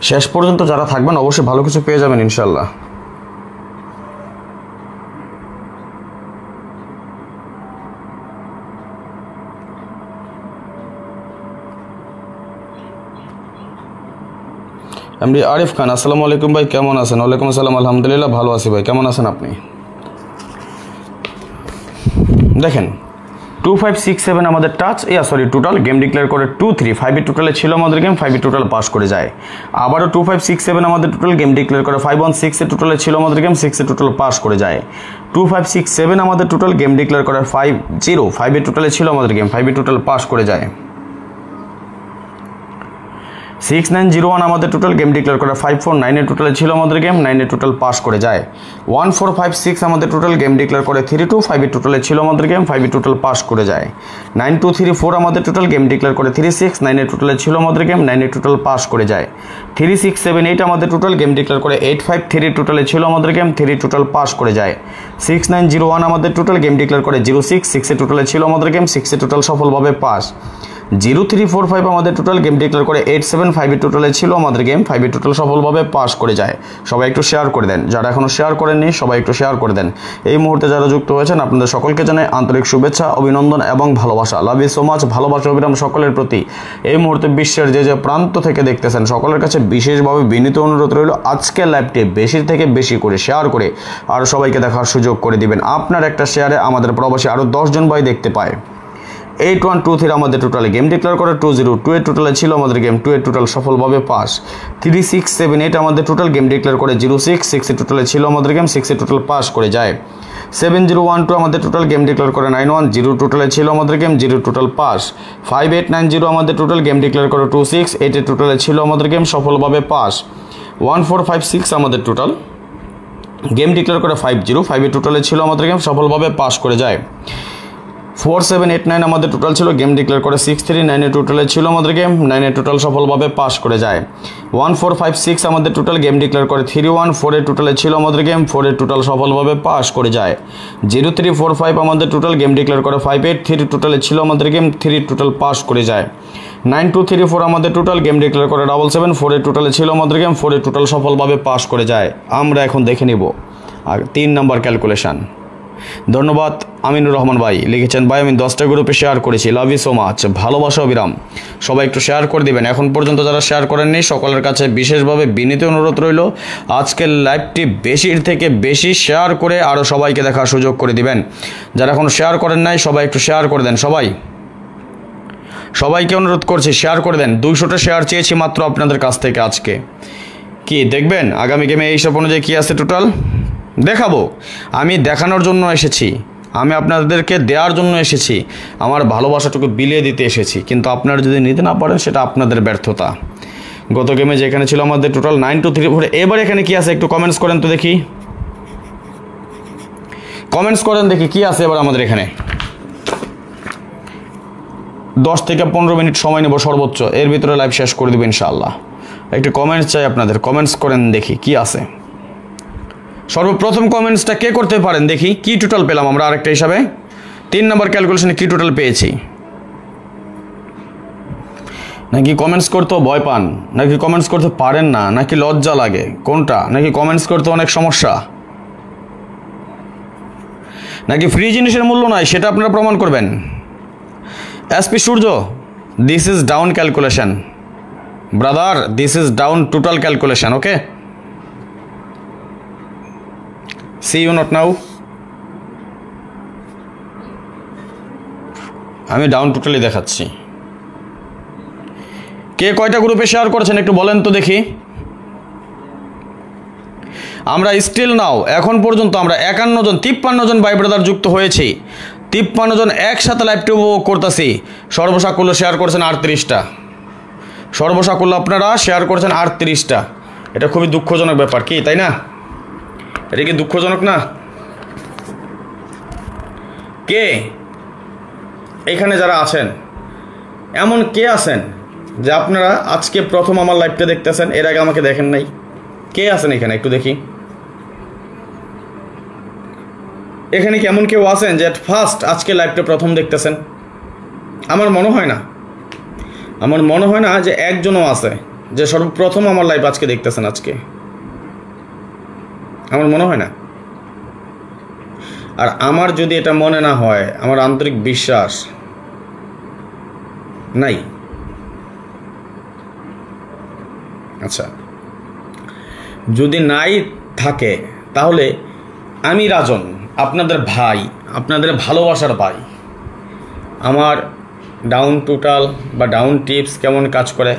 Speaker 1: শেষ পর্যন্ত যারা থাকবেন অবশ্যই ভালো কিছু পেয়ে যাবেন ইনশাল্লাহ। এমডি আরিফ খান, আসসালামু আলাইকুম ভাই, কেমন আছেন? ওয়ালাইকুম আসসালাম, আলহামদুলিল্লাহ ভালো আছি ভাই, কেমন আছেন আপনি? দেখেন 2 5 6 7 আমাদের টাচ টোটাল গেম ডিক্লেয়ার করে 2 3 5 এর টোটালে ছিল আমাদের গেম, 5 এর টোটাল পাস করে যায়। আবারও 2 5 6 7 আমাদের টোটাল গেম ডিক্লেয়ার করে 5 1 6 এর টোটালে ছিল আমাদের গেম, 6 এর টোটাল পাস করে যায়। 2 5 6 7 আমাদের টোটাল গেম ডিক্লেয়ার করে 5 0 5 এর টোটালে ছিল আমাদের গেম, 5 এর টোটাল পাস করে যায়। 6 9 0 1 আমাদের টোটাল গেম ডিক্লেয়ার করে 5 4 9 এর টোটালে ছিল আমাদের গেম, 9 এর টোটাল পাস করে যায়। 1 4 5 6 আমাদের টোটাল গেম ডিক্লেয়ার করে 3 2 5 এর টোটালে ছিল আমাদের গেম, 5 এর টোটাল পাস করে যায়। 9 2 3 4 আমাদের টোটাল গেম ডিক্লেয়ার করে 3 6 9 এর টোটালে ছিল আমাদের গেম, 9 এর টোটাল পাস করে যায়। 3 6 7 8 আমাদের টোটাল গেম ডিক্লেয়ার করে 8 5 3 এর টোটালে ছিল আমাদের গেম, 3 এর টোটাল পাস করে যায়। 6 9 0 1 আমাদের টোটাল গেম ডিক্লেয়ার করে 0 6 6 এর টোটালে ছিল আমাদের গেম, 6 এর টোটাল সফলভাবে পাস। 0 3 4 5 আমাদের টোটাল গেম ডিক্লেয়ার করে 8 7 5 এর টোটালে ছিল আমাদের গেম, 5 এর টোটাল সফলভাবে পাস করে যায়। সবাই একটু শেয়ার করে দেন, যারা এখনো শেয়ার করেননি সবাই একটু শেয়ার করে দেন। এই মুহূর্তে যারা যুক্ত হয়েছেন আপনাদের সকলকে জানাই আন্তরিক শুভেচ্ছা, অভিনন্দন এবং ভালোবাসা। লাভ ইউ সো মাচ, ভালোবাসা অবিরাম সকলের প্রতি। এই মুহূর্তে বিশ্বের যে যে প্রান্ত থেকে দেখতেছেন সকলের কাছে বিশেষভাবে বিনীত অনুরোধ রইল আজকের লাইভটি বেশি থেকে বেশি করে শেয়ার করে আর সবাইকে দেখার সুযোগ করে দিবেন। আপনার একটা শেয়ারে আমাদের প্রবাসী আরও 10 জন ভাই দেখতে পায়। 8 1 2 3 আমাদের টোটালে গেম ডিক্লেয়ার করে 2 0 2 এর টোটালে ছিল আমাদের গেম, 2 এর টোটাল সফলভাবে পাস। 3 6 7 8 আমাদের টোটাল গেম ডিক্লেয়ার করে 0 6 6 এর টোটালে ছিল আমাদের গেম, 6 এর টোটাল পাস করে যায়। 7 0 1 2 আমাদের টোটাল গেম ডিক্লেয়ার করে 9 1 0 টোটালে ছিল আমাদের গেম, 0 টোটাল পাস। 5 8 9 0 আমাদের টোটাল গেম ডিক্লেয়ার করে 2 6 8 এর টোটালে ছিল আমাদের গেম, সফলভাবে পাস। 1 4 5 6 আমাদের টোটাল গেম ডিক্লেয়ার করে 5 0 5 এর টোটালে ছিল আমাদের গেম, সফলভাবে পাস করে যায়। 4 7 8 9 আমাদের টোটাল ছিল গেম ডিক্লেয়ার করে 6 3 9 এর টোটালে ছিল আমাদের গেম, 9 এর টোটাল সফলভাবে পাস করে যায়। 1 4 5 6 আমাদের টোটাল গেম ডিক্লেয়ার করে 3 1 4 এর টোটালে ছিল আমাদের গেম, 4 এর টোটাল সফলভাবে পাস করে যায়। 0 3 4 5 আমাদের টোটাল গেম ডিক্লেয়ার করে 5 8 3 টোটালে ছিল আমাদের গেম, 3 টোটাল পাস করে যায়। 9 2 3 4 আমাদের টোটাল গেম ডিক্লেয়ার করে 7 7 4 এর টোটালে ছিল আমাদের গেম, 4 এর টোটাল সফলভাবে পাস করে যায়। আমরা এখন দেখে নিব আর 3 নাম্বার ক্যালকুলেশন। ধন্যবাদ আমিনুর রহমান ভাই, লিখেছেন ভাই আমি 10টা গ্রুপে শেয়ার করেছি, লাভ ইউ সো মাচ, ভালোবাসা অবিরাম। সবাই একটু শেয়ার করে দিবেন, এখন পর্যন্ত যারা শেয়ার করেননি সকলের কাছে বিশেষভাবে বিনীত অনুরোধ রইল আজকের লাইভটি বেশির থেকে বেশি শেয়ার করে আরও সবাইকে দেখার সুযোগ করে দিবেন। যারা এখন শেয়ার করেন নাই সবাই একটু শেয়ার করে দেন। সবাইকে অনুরোধ করছি শেয়ার করে দেন। 200টা শেয়ার চেয়েছি মাত্র আপনাদের কাছ থেকে। আজকে কি দেখবেন আগামী গেমে এইসব অনুযায়ী কী আছে টোটাল দেখাবো। আমি দেখানোর জন্য এসেছি, আমি আপনাদেরকে দেওয়ার জন্য এসেছি, আমার ভালোবাসাটুকু বিলিয়ে দিতে এসেছি। কিন্তু আপনারা যদি নিতে না পারেন সেটা আপনাদের ব্যর্থতা। গত গেমে যেখানে ছিল আমাদের টোটাল 9 2 3 4, এবার এখানে কি আছে একটু কমেন্টস করেন তো দেখি, কমেন্টস করেন দেখি কি আছে এবার আমাদের এখানে। 10 থেকে 15 মিনিট সময় নেব সর্বোচ্চ, এর ভিতরে লাইভ শেষ করে দেবো ইনশাআল্লাহ। একটু কমেন্টস চাই আপনাদের, কমেন্টস করেন দেখি কি আছে। সর্বপ্রথম কমেন্টসটা কে করতে পারেন দেখি, কি টোটাল পেলাম আমরা আরেকটা হিসাবে। 3 নাম্বার ক্যালকুলেশনে কি টোটাল পেয়েছি। নাকি কমেন্টস করতেও ভয় পান, নাকি কমেন্টস করতে পারেন না, নাকি লজ্জা লাগে, কোনটা? নাকি কমেন্টস করতে অনেক সমস্যা, নাকি ফ্রি জিনিসের মূল্য নাই সেটা আপনারা প্রমাণ করবেন। এসপি সূর্য, দিস ইজ ডাউন ক্যালকুলেশন ব্রাদার, দিস ইজ ডাউন total calculation. Okay, see you not now, আমি ডাউন টোটালি দেখাচ্ছি। কে কয়টা গ্রুপে শেয়ার করেছেন একটু বলেন তো দেখি। আমরা স্টিল নাও এখন পর্যন্ত আমরা 51 জন 53 জন ভাই ব্রাদার যুক্ত হয়েছি, 53 জন একসাথে লাইভটি উপভোগ করতেছি। সর্বসাকুল্য শেয়ার করেছেন 38টা, সর্বসাকুল্য আপনারা শেয়ার করেছেন 38টা। এটা খুবই দুঃখজনক ব্যাপার, কি তাই না? এটা কি দুঃখজনক না? কে এখানে যারা আছেন এমন কে আছেন যে আপনারা আজকে প্রথম আমার লাইভটা দেখতেছেন, এর আগে আমাকে দেখেন নাই? কে আছেন এখানে একটু দেখি। এখানে কি এমন কেউ আছেন যে ফার্স্ট আজকে লাইভটা প্রথম দেখতেছেন? আমার মনে হয় না, আমার মনে হয় না যে একজনও আছে যে সর্বপ্রথম আমার লাইভ আজকে দেখতেছেন। আজকে আমার মনে হয় না। আর আমার যদি এটা মনে না হয়, আমার আন্তরিক বিশ্বাস নাই। আচ্ছা, যদি নাই থাকে তাহলে আমি রাজন, আপনাদের ভাই, আপনাদের ভালোবাসার ভাই, আমার ডাউন টোটাল বা ডাউন টিপস কেমন কাজ করে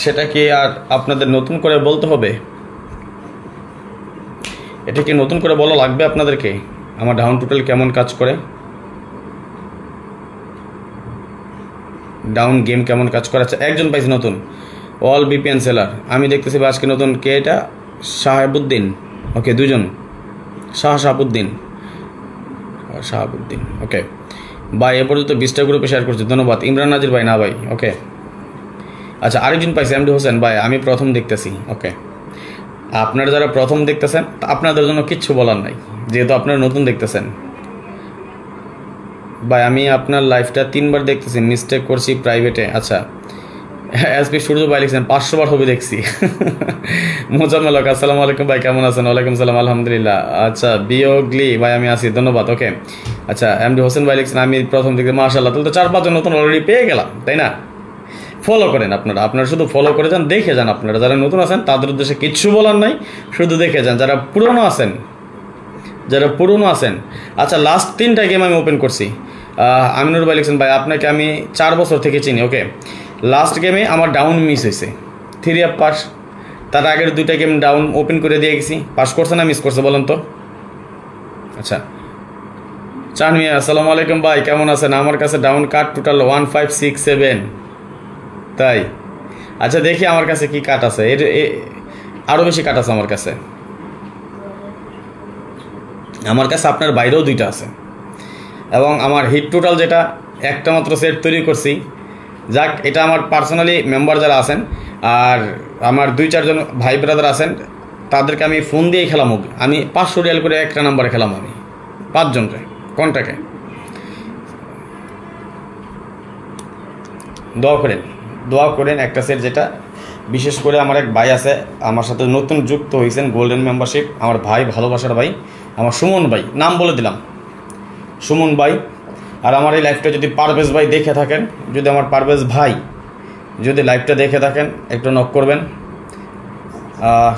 Speaker 1: সেটা কি আর আপনাদের নতুন করে বলতে হবে? এটা কি নতুন করে বলা লাগবে আপনাদেরকে আমার ডাউন টোটাল কেমন কাজ করে, ডাউন গেম কেমন কাজ করে? আচ্ছা, একজন পাইছে নতুন, অল বিপিএন সেলার। আমি দেখতেছি আজকে নতুন কে এটা? শাহাবুদ্দিন। ওকে, দুজন, শাহাবুদ্দিন। ওকে ভাই, এ পর্যন্ত 20টা গ্রুপে শেয়ার করছি, ধন্যবাদ। ইমরান নাজির ভাই, না ভাই, ওকে। আচ্ছা, আরেকজন পাইছে, এমডি হোসেন ভাই, আমি প্রথম দেখতেছি। ওকে, আপনারা যারা প্রথম দেখতেছেন আপনাদের জন্য কিচ্ছু বলার নাই, যেহেতু আপনারা নতুন দেখতেছেন। ভাই, আমি আপনার লাইভটা 3বার দেখতেছি, মিস্টেক করছি প্রাইভেটে। আচ্ছা, এসপি সূর্য ভাই লিখছেন 500 বার হবে দেখছি। মোজাম্মেল, আসসালামু আলাইকুম ভাই, কেমন আছেন? ওয়ালাইকুম সালাম, আলহামদুলিল্লাহ। আচ্ছা, বিয়োগলি ভাই, আমি আছি, ধন্যবাদ। ওকে, আচ্ছা, এমডি হোসেন ভাই লিখছেন আমি প্রথম দেখতে, মাশাআল্লাহ। তাহলে তো 4-5 জন নতুন অলরেডি পেয়ে গেলাম, তাই না? ফলো করেন আপনারা শুধু ফলো করে যান, দেখে যান। আপনারা যারা নতুন আছেন তাদের উদ্দেশ্যে কিচ্ছু বলার নাই, শুধু দেখে যান। যারা পুরনো আছেন, আচ্ছা, লাস্ট 3টা গেম আমি ওপেন করছি। আমিনুর ভাই লিখছেন ভাই, আপনাকে আমি 4 বছর থেকে চিনি। ওকে, লাস্ট গেমে আমার ডাউন মিস হয়েছে, 3 আপ পাস। তার আগের 2টা গেম ডাউন ওপেন করে দিয়ে গেছি, পাস করছে না মিস করছে বলেন তো? আচ্ছা, চানমিয়া, আসসালামু আলাইকুম ভাই, কেমন আছেন? আমার কাছে ডাউন কার্ড টোটাল 1567। তাই? আচ্ছা, দেখি আমার কাছে কি কাট আছে। আরও বেশি কাট আছে আমার কাছে। আপনার বাইরেও 2টা আছে, এবং আমার হিট টোটাল যেটা একটা মাত্র সেট তৈরি করছি। যাক, এটা আমার পার্সোনালি মেম্বার যারা আছেন আর আমার 2-4 জন ভাই ব্রাদার আছেন, তাদেরকে আমি ফোন দিয়েই খেলাম। আমি 500 রিয়াল করে একটা নাম্বারে খেলাম, আমি 5 জনকে কন্টাকে। দোয়া করেন একটা সেট, যেটা বিশেষ করে আমার এক ভাই আছে আমার সাথে নতুন যুক্ত হয়েছেন, গোল্ডেন মেম্বারশিপ, আমার ভাই, ভালোবাসার ভাই, আমার সুমন ভাই, নাম বলে দিলাম, সুমন ভাই। আর আমার এই লাইভটা যদি পারভেজ ভাই দেখে থাকেন, যদি আমার পারভেজ ভাই যদি লাইভটা দেখে থাকেন, একটু নক করবেন।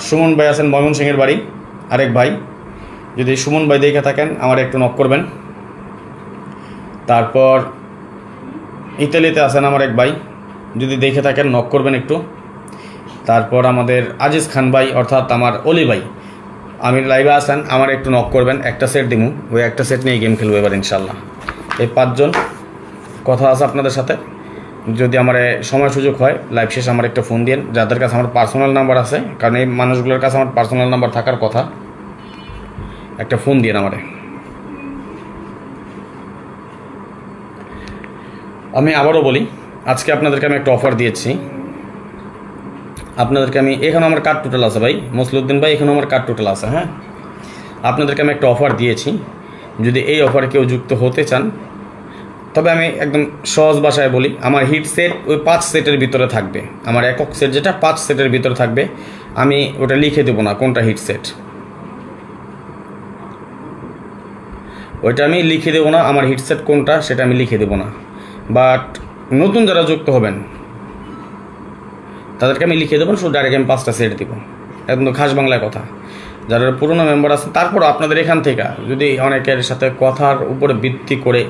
Speaker 1: সুমন ভাই আছেন ময়মনসিংহের বাড়ি, আরেক ভাই, যদি সুমন ভাই দেখে থাকেন আমার একটু নক করবেন। তারপর ইতালিতে আছেন আমার এক ভাই, যদি দেখে থাকেন নক করবেন একটু। তারপর আমাদের আজিজ খান ভাই, অর্থাৎ আমার অলি ভাই, আমি লাইভে আছেন, আমার একটু নক করবেন। একটা সেট দিমু, ওই একটা সেট নিয়ে গেম খেলবো এবার ইনশাল্লাহ। এই 5 জন কথা আছে আপনাদের সাথে। যদি আমার সময় সুযোগ হয় লাইভ শেষে আমার একটা ফোন দিন, যাদের কাছে আমার পার্সোনাল নাম্বার আছে, কারণ এই মানুষগুলোর কাছে আমার পার্সোনাল নাম্বার থাকার কথা, একটা ফোন দিন আমারে। আমি আবারও বলি, আজকে আপনাদেরকে আমি একটা অফার দিয়েছি। আপনাদেরকে আমি, এখানে আমার কার্ড টোটাল আছে ভাই, মসলুদ্দিন ভাই, এখানে আমার কার্ড টোটাল আছে। হ্যাঁ, আপনাদেরকে আমি একটা অফার দিয়েছি, যদি এই অফারে কেউ যুক্ত হতে চান, তবে আমি একদম সহজ ভাষায় বলি, আমার হিট সেট ওই 5 সেটের ভিতরে থাকবে। আমার একক সেট যেটা 5 সেটের ভিতরে থাকবে, আমি ওটা লিখে দেবো না কোনটা হিট সেট, ওইটা আমি লিখে দেবো না। আমার হিট সেট কোনটা সেটা আমি লিখে দেবো না। বাট নতুন যারা যুক্ত হবেন তাদেরকে আমি লিখে দেবো, শুধু ডাইরেক্ট আমি 5টা সেট দেবো, একদম খাস বাংলায় কথা। যারা পুরনো মেম্বার আছে, তারপর আপনাদের এখান থেকে যদি অনেকের সাথে কথার উপরে ভিত্তি করে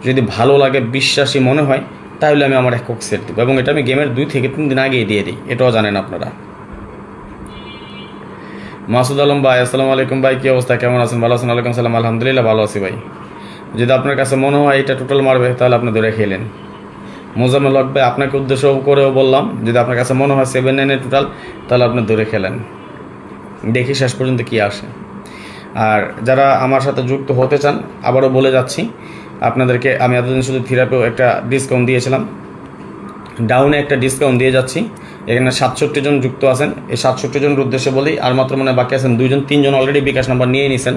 Speaker 1: যদি ভালো লাগে, বিশ্বাসী মনে হয়, তাহলে আমি আমার একক সেট দেবো, এবং এটা আমি গেমের 2 থেকে 3 দিন আগেই দিয়ে দিই, এটাও জানেন আপনারা। মাসুদ আলম ভাই, আসসালামু আলাইকুম ভাই, কী অবস্থা, কেমন আছেন? ভালো আছেন? ওয়ালাইকুম সালাম, আলহামদুলিল্লাহ ভালো আছি ভাই। যদি আপনার কাছে মনে হয় এটা টোটাল মারবে, তাহলে আপনি ধরে খেলেন। মোজাম্মেল হক ভাই, আপনাকে উদ্দেশ্য করেও বললাম, যদি আপনার কাছে মনে হয় 7-9 টোটাল, তাহলে আপনি ধরে খেলেন, দেখি শেষ পর্যন্ত কি আসে। আর যারা আমার সাথে যুক্ত হতে চান, আবারও বলে যাচ্ছি আপনাদেরকে, আমি এতদিন শুধু থেরাপিও একটা ডিসকাউন্ট দিয়েছিলাম, ডাউনে একটা ডিসকাউন্ট দিয়ে যাচ্ছি। এখানে 67 জন যুক্ত আছেন। এই 67 জনের উদ্দেশ্যে বলি, আর মাত্র মনে বাকি আছেন 2 জন, 3 জন অলরেডি বিকাশ নাম্বার নিয়ে নিছেন।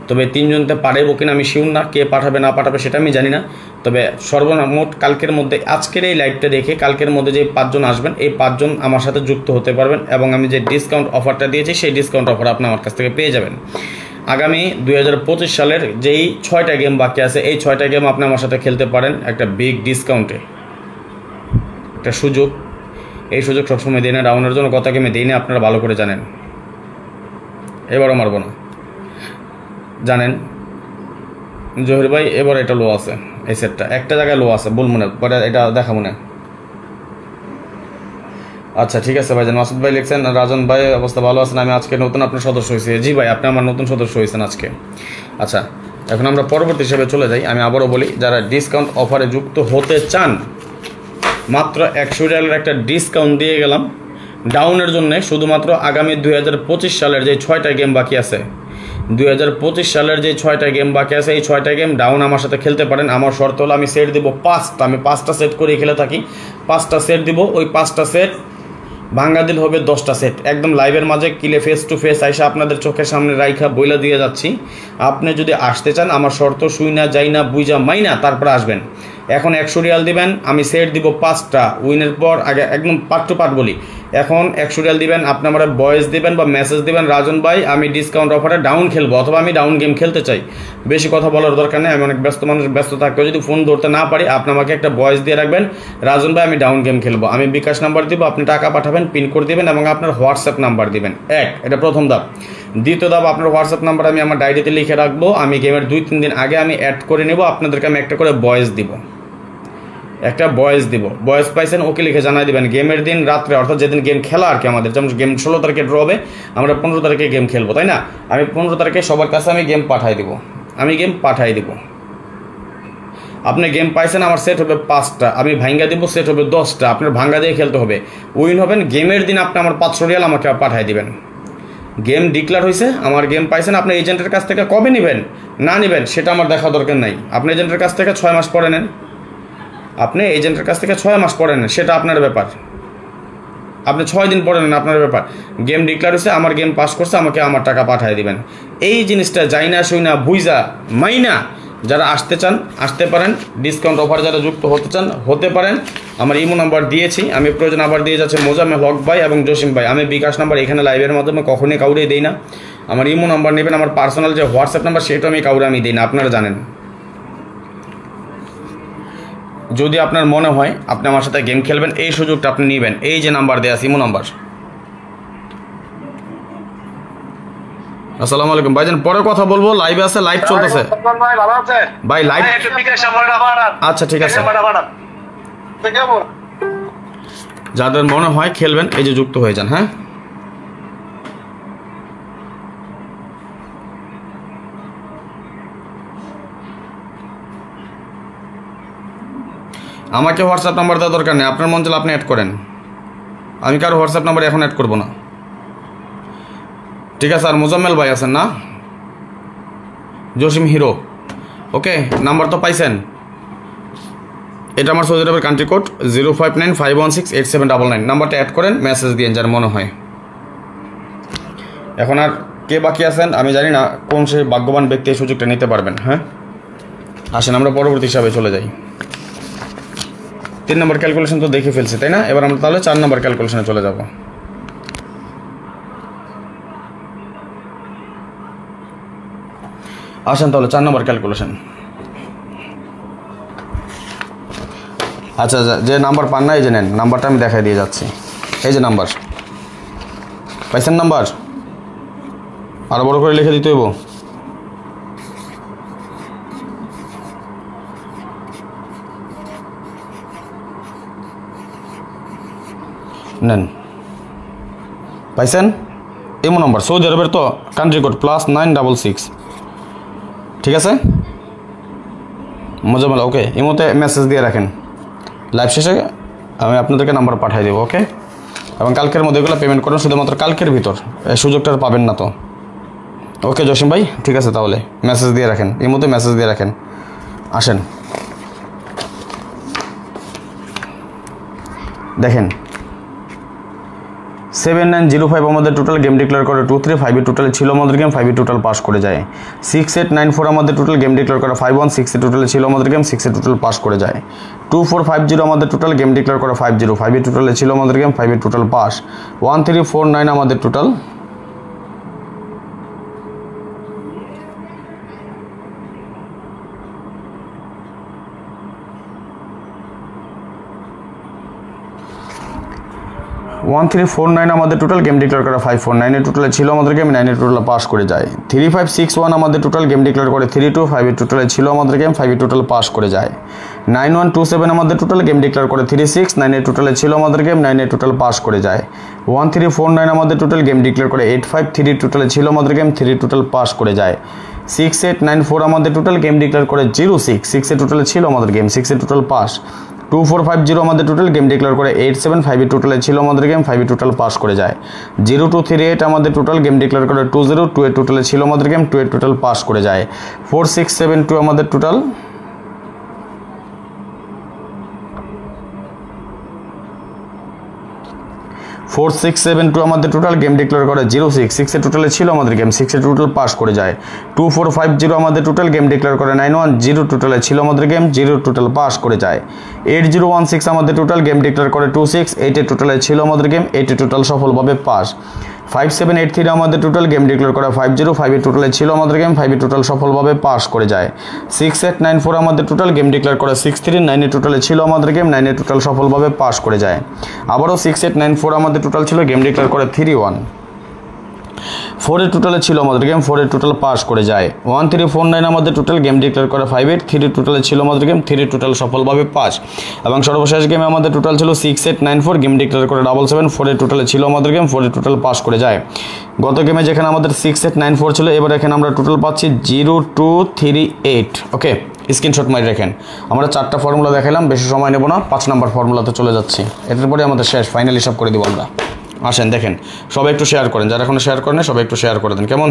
Speaker 1: তবে 3 জনতে পারবো কিনা আমি শিওর না, কে পাঠাবে না পাঠাবে সেটা আমি জানি না। তবে সর্বমোট কালকের মধ্যে, আজকের এই লাইভটা দেখে কালকের মধ্যে যে 5 জন আসবেন, এই 5 জন আমার সাথে যুক্ত হতে পারবেন এবং আমি যে ডিসকাউন্ট অফারটা দিয়েছি সেই ডিসকাউন্ট অফার আপনি আমার কাছ থেকে পেয়ে যাবেন। আগামী 2025 সালের যেই 6টা গেম বাকি আছে, এই 6টা গেম আপনি আমার সাথে খেলতে পারেন একটা বিগ ডিসকাউন্টে। একটা সুযোগ, এই সুযোগ সবসময় দিই না, ডাউনের জন্য কত গেমে দিই না আপনারা ভালো করে জানেন, এবারও মারবো না জানেন। জহির ভাই এবার এটা লো আছে, এই সেটটা একটা জায়গায় লো আছে, বল মনে পরে এটা দেখা মনে। আচ্ছা ঠিক আছে ভাইজান। মাসুদ ভাই লিখছেন, রাজন ভাই অবস্থা ভালো আছেন, আমি আজকে নতুন আপনার সদস্য হয়েছি। জি ভাই, আপনি আমার নতুন সদস্য হয়েছেন আজকে। আচ্ছা, এখন আমরা পরবর্তী হিসেবে চলে যাই। আমি আবারও বলি, যারা ডিসকাউন্ট অফারে যুক্ত হতে চান, মাত্র 100 রিয়ালের একটা ডিসকাউন্ট দিয়ে গেলাম ডাউনের জন্য। শুধুমাত্র আগামী 2025 সালের যে 6টা গেম বাকি আছে, 2025 সালের যে 6টা গেম বাকি আছে, এই 6টা গেম ডাউন আমার সাথে খেলতে পারেন। আমার শর্ত হলো আমি সেট দিব 5টা, আমি 5টা সেট করে খেলে থাকি। 5টা সেট দিব, ওই 5টা সেট ভাঙ্গা দিল হবে 10টা সেট। একদম লাইভের মাঝে কিলে ফেস টু ফেস আইসা আপনাদের চোখের সামনে রাইখা বইলা দিয়ে যাচ্ছি। আপনি যদি আসতে চান, আমার শর্ত শুই না যাই না বুঝা মাইনা তারপরে আসবেন। এখন 100 রিয়াল দিবেন, আমি সেট দিব 5টা। উইনের পর আগে একদম পার্ট টু পার্ট বলি, এখন 100 রিয়াল দিবেন, আপনি আমার ভয়েস দিবেন বা মেসেজ দিবেন, রাজন ভাই আমি ডিসকাউন্ট অফারে ডাউন খেলবো, অথবা আমি ডাউন গেম খেলতে চাই। বেশি কথা বলার দরকার নেই, আমি অনেক ব্যস্ত মানুষ, ব্যস্ত থাকতেও যদি ফোন ধরতে না পারি, আপনি আমাকে একটা ভয়েস দিয়ে রাখবেন, রাজন ভাই আমি ডাউন গেম খেলবো। আমি বিকাশ নাম্বার দিব, আপনি টাকা পাঠাবেন, পিন কোড দিবেন এবং আপনার হোয়াটসঅ্যাপ নাম্বার দিবেন। এটা প্রথম ধাপ। দ্বিতীয় ধাপ, আপনার হোয়াটসঅ্যাপ নাম্বার আমি আমার ডায়েরিতে লিখে রাখবো। আমি গেমের 2-3 দিন আগে আমি অ্যাড করে নেব, আপনাদেরকে আমি একটা করে ভয়েস দিব, একটা ভয়েস দিব। ভয়েস পাইছেন ওকে লিখে জানাই দিবেন। গেমের দিন রাত্রে, অর্থাৎ যেদিন গেম খেলা আর কি, আমাদের যেমন গেম 16 তারিখে ড্র হবে, আমরা 15 তারিখে গেম খেলবো, তাই না? আমি 15 তারিখে সবার কাছে আমি গেম পাঠাই দিব, আপনি গেম পাইছেন, আমার সেট হবে 5টা, আমি ভাঙ্গা দিব, সেট হবে 10টা, আপনার ভাঙ্গা দিয়ে খেলতে হবে, উইন হবেন। গেমের দিন আপনি আমার 500 রিয়াল আমাকে পাঠাই দিবেন। গেম ডিক্লেয়ার হয়েছে, আমার গেম পাইছেন, আপনি এজেন্টের কাছ থেকে কবে নেবেন না নেবেন সেটা আমার দেখা দরকার নাই। আপনি এজেন্টের কাছ থেকে 6 মাস পরে নেন, সেটা আপনার ব্যাপার। আপনি 6 দিন পরে নেন, আপনার ব্যাপার। গেম ডিক্লেয়ার হয়েছে, আমার গেম পাস করছে, আমাকে আমার টাকা পাঠিয়ে দিবেন। এই জিনিসটা যাই না শুই না বুঝা মাইনা যারা আসতে চান আসতে পারেন। ডিসকাউন্ট অফার যারা যুক্ত হতে চান হতে পারেন। আমার ইমো নাম্বার দিয়েছি, আমি প্রয়োজন আবার দিয়ে যাচ্ছে মোজাম্মেল হক ভাই এবং জসিম ভাই। আমি বিকাশ নাম্বার এখানে লাইভের মাধ্যমে কখনোই কাউরে দিই না। আমার ইমো নাম্বার নেবেন, আমার পার্সোনাল যে হোয়াটসঅ্যাপ নাম্বার সেটা আমি কাউরে আমি দিই না, আপনারা জানেন। যদি আপনার মনে হয় আপনি আমার সাথে গেম খেলবেন, এই সুযোগটা আপনি নেবেন। এই যে নাম্বার দেয়া আছে, ইমো নাম্বার। আসসালামু আলাইকুম ভাইজান, পরে কথা বলবো, লাইভে আছে, লাইভ চলতেছে ভাই, লাইভ। আচ্ছা ঠিক আছে, যাদের মনে হয় খেলবেন এই যে যুক্ত হয়ে যান। হ্যাঁ, আমাকে হোয়াটসঅ্যাপ নাম্বার দেওয়ার দরকার নেই, আপনার মন চাইলে আপনি অ্যাড করেন। আমি কারো হোয়াটসঅ্যাপ নাম্বার এখন অ্যাড করবো না, ঠিক আছে? আর মোজাম্মেল ভাই আছেন না, জসিম হিরো, ওকে। নাম্বার তো পাইছেন, এটা আমার সৌদি আরবের কান্ট্রি কোড 0595168799। নাম্বারটা অ্যাড করেন, মেসেজ দিন যার মনে হয়। এখন আর কে বাকি আছেন আমি জানি না, কোন সেই ভাগ্যবান ব্যক্তি এই সুযোগটা নিতে পারবেন। হ্যাঁ, আসেন আমরা পরবর্তী হিসাবে চলে যাই। 3 নম্বর ক্যালকুলেশন তো দেখে ফেলছি, তাই না? এবার আমরা তাহলে 4 নম্বর ক্যালকুলেশনে চলে যাব। আসেন তাহলে 4 নম্বর ক্যালকুলেশন। আচ্ছা, যে নাম্বার পান না এই যে নেন, নাম্বারটা আমি দেখাই দিয়ে যাচ্ছি। এই যে নাম্বার পাইছেন, নাম্বার আরো বড় করে লিখে দিতে হইব। নেন, পাইছেন? এমন নাম্বার সৌদি আরবের তো কান্ট্রি কোড +966, ঠিক আছে? মোজাম্মেল, ওকে। ইমোতে মেসেজ দিয়ে রাখেন, লাইভ শেষে আমি আপনাদেরকে নাম্বার পাঠিয়ে দেবো, ওকে? এবং কালকের মধ্যে এগুলো পেমেন্ট করুন, শুধুমাত্র কালকের ভিতর, এই সুযোগটা পাবেন না তো, ওকে জসিম ভাই? ঠিক আছে, তাহলে মেসেজ দিয়ে রাখেন, ইমোতে মেসেজ দিয়ে রাখেন। আসেন দেখেন 7905 আমাদের টোটাল গেম ডিক্লেয়ার করে 2-3 5 টোটালে ছিল আমাদের গেম 5 টোটাল পাস করে যায় 6894 আমাদের টোটাল গেম ডিক্লেয়ার করে 5-1 6 টোটালে ছিল আমাদের গেম 6 টোটাল পাস করে যায় 2450 আমাদের টোটাল গেম ডিক্লেয়ার করে 50 5 টোটালে ছিল আমাদের গেম 5 টোটাল পাস 1349 আমাদের টোটাল 1349 আমাদের টোটাল গেম ডিক্লেয়ার করে 549 এর টোটালে ছিল আমাদের গেম 9 এর টোটাল পাস করে যায় 3561 আমাদের টোটাল গেম ডিক্লেয়ার করে 32 5 এর টোটালে ছিল আমাদের গেম 5 এর টোটাল পাস করে যায় 9127 আমাদের টোটাল গেম ডিক্লেয়ার করে 36 9 এর টোটালে ছিল আমাদের গেম 9 এর টোটাল পাস করে যায় 1349 আমাদের টোটাল গেম ডিক্লেয়ার করে 853 টোটালে ছিল আমাদের গেম 3 টোটাল পাস করে যায় 6894 আমাদের টোটাল গেম ডিক্লেয়ার করে 06 6 এর টোটালে ছিল আমাদের গেম 6 এর টোটাল পাস 2450 আমাদের টোটাল গেম ডিক্লেয়ার করে 875 এর টোটালে ছিল আমাদের গেম 5 এর টোটাল পাস করে যায় 0238 আমাদের টোটাল গেম ডিক্লেয়ার করে 202 এর টোটালে ছিল আমাদের গেম 2 এর টোটাল পাস করে যায় 4672 আমাদের টোটাল 4672 আমাদের টোটাল গেম ডিক্লেয়ার করে 06 6 এর টোটালে ছিল আমাদের গেম 6 এর টোটাল পাস করে যায় 2450 আমাদের টোটাল গেম ডিক্লেয়ার করে 910 টোটালে ছিল আমাদের গেম 0 টোটাল পাস করে যায় 8016 আমাদের টোটাল গেম ডিক্লেয়ার করে 26 8 এর টোটালে ছিল আমাদের গেম 8 এর টোটাল সফলভাবে পাস 5783 আমাদের টোটাল গেম ডিক্লেয়ার করে 505 এর টোটালে ছিল আমাদের গেম 5 এর টোটাল সফলভাবে পাস করে যায় 6894 আমাদের টোটাল গেম ডিক্লেয়ার করে 639 এর টোটালে ছিল আমাদের গেম 9 এর টোটাল সফলভাবে পাস করে যায় আবারও 6894 আমাদের টোটাল ছিল গেম ডিক্লেয়ার করে 31 4 এর টোটালে ছিল আমাদের গেম 4 এর টোটাল পাস করে যায় 1349 আমাদের টোটাল গেম ডিক্লেয়ার করে 5 3 টোটালে ছিল আমাদের গেম 3 টোটাল সফলভাবে পাস এবং সর্বশেষ গেমে আমাদের টোটাল ছিল 6894 গেম ডিক্লেয়ার করে 77 4 এর টোটালে ছিল আমাদের গেম 4 এর টোটাল পাস করে যায় গত গেমে যেখানে আমাদের 6894 ছিল এবার এখানে আমরা টোটাল পাচ্ছি 0238 ওকে স্ক্রিনশট মারি রাখেন আমরা চারটা ফর্মুলা দেখালাম বেশি সময় নেব না 5 নাম্বার ফর্মুলাতে চলে যাচ্ছি এটার পরে আমাদের শেষ ফাইনাল হিসাব করে দিব আমরা আসেন দেখেন সবাই একটু শেয়ার করেন যারা এখনো শেয়ার করেন না সবাই একটু শেয়ার করে দেন কেমন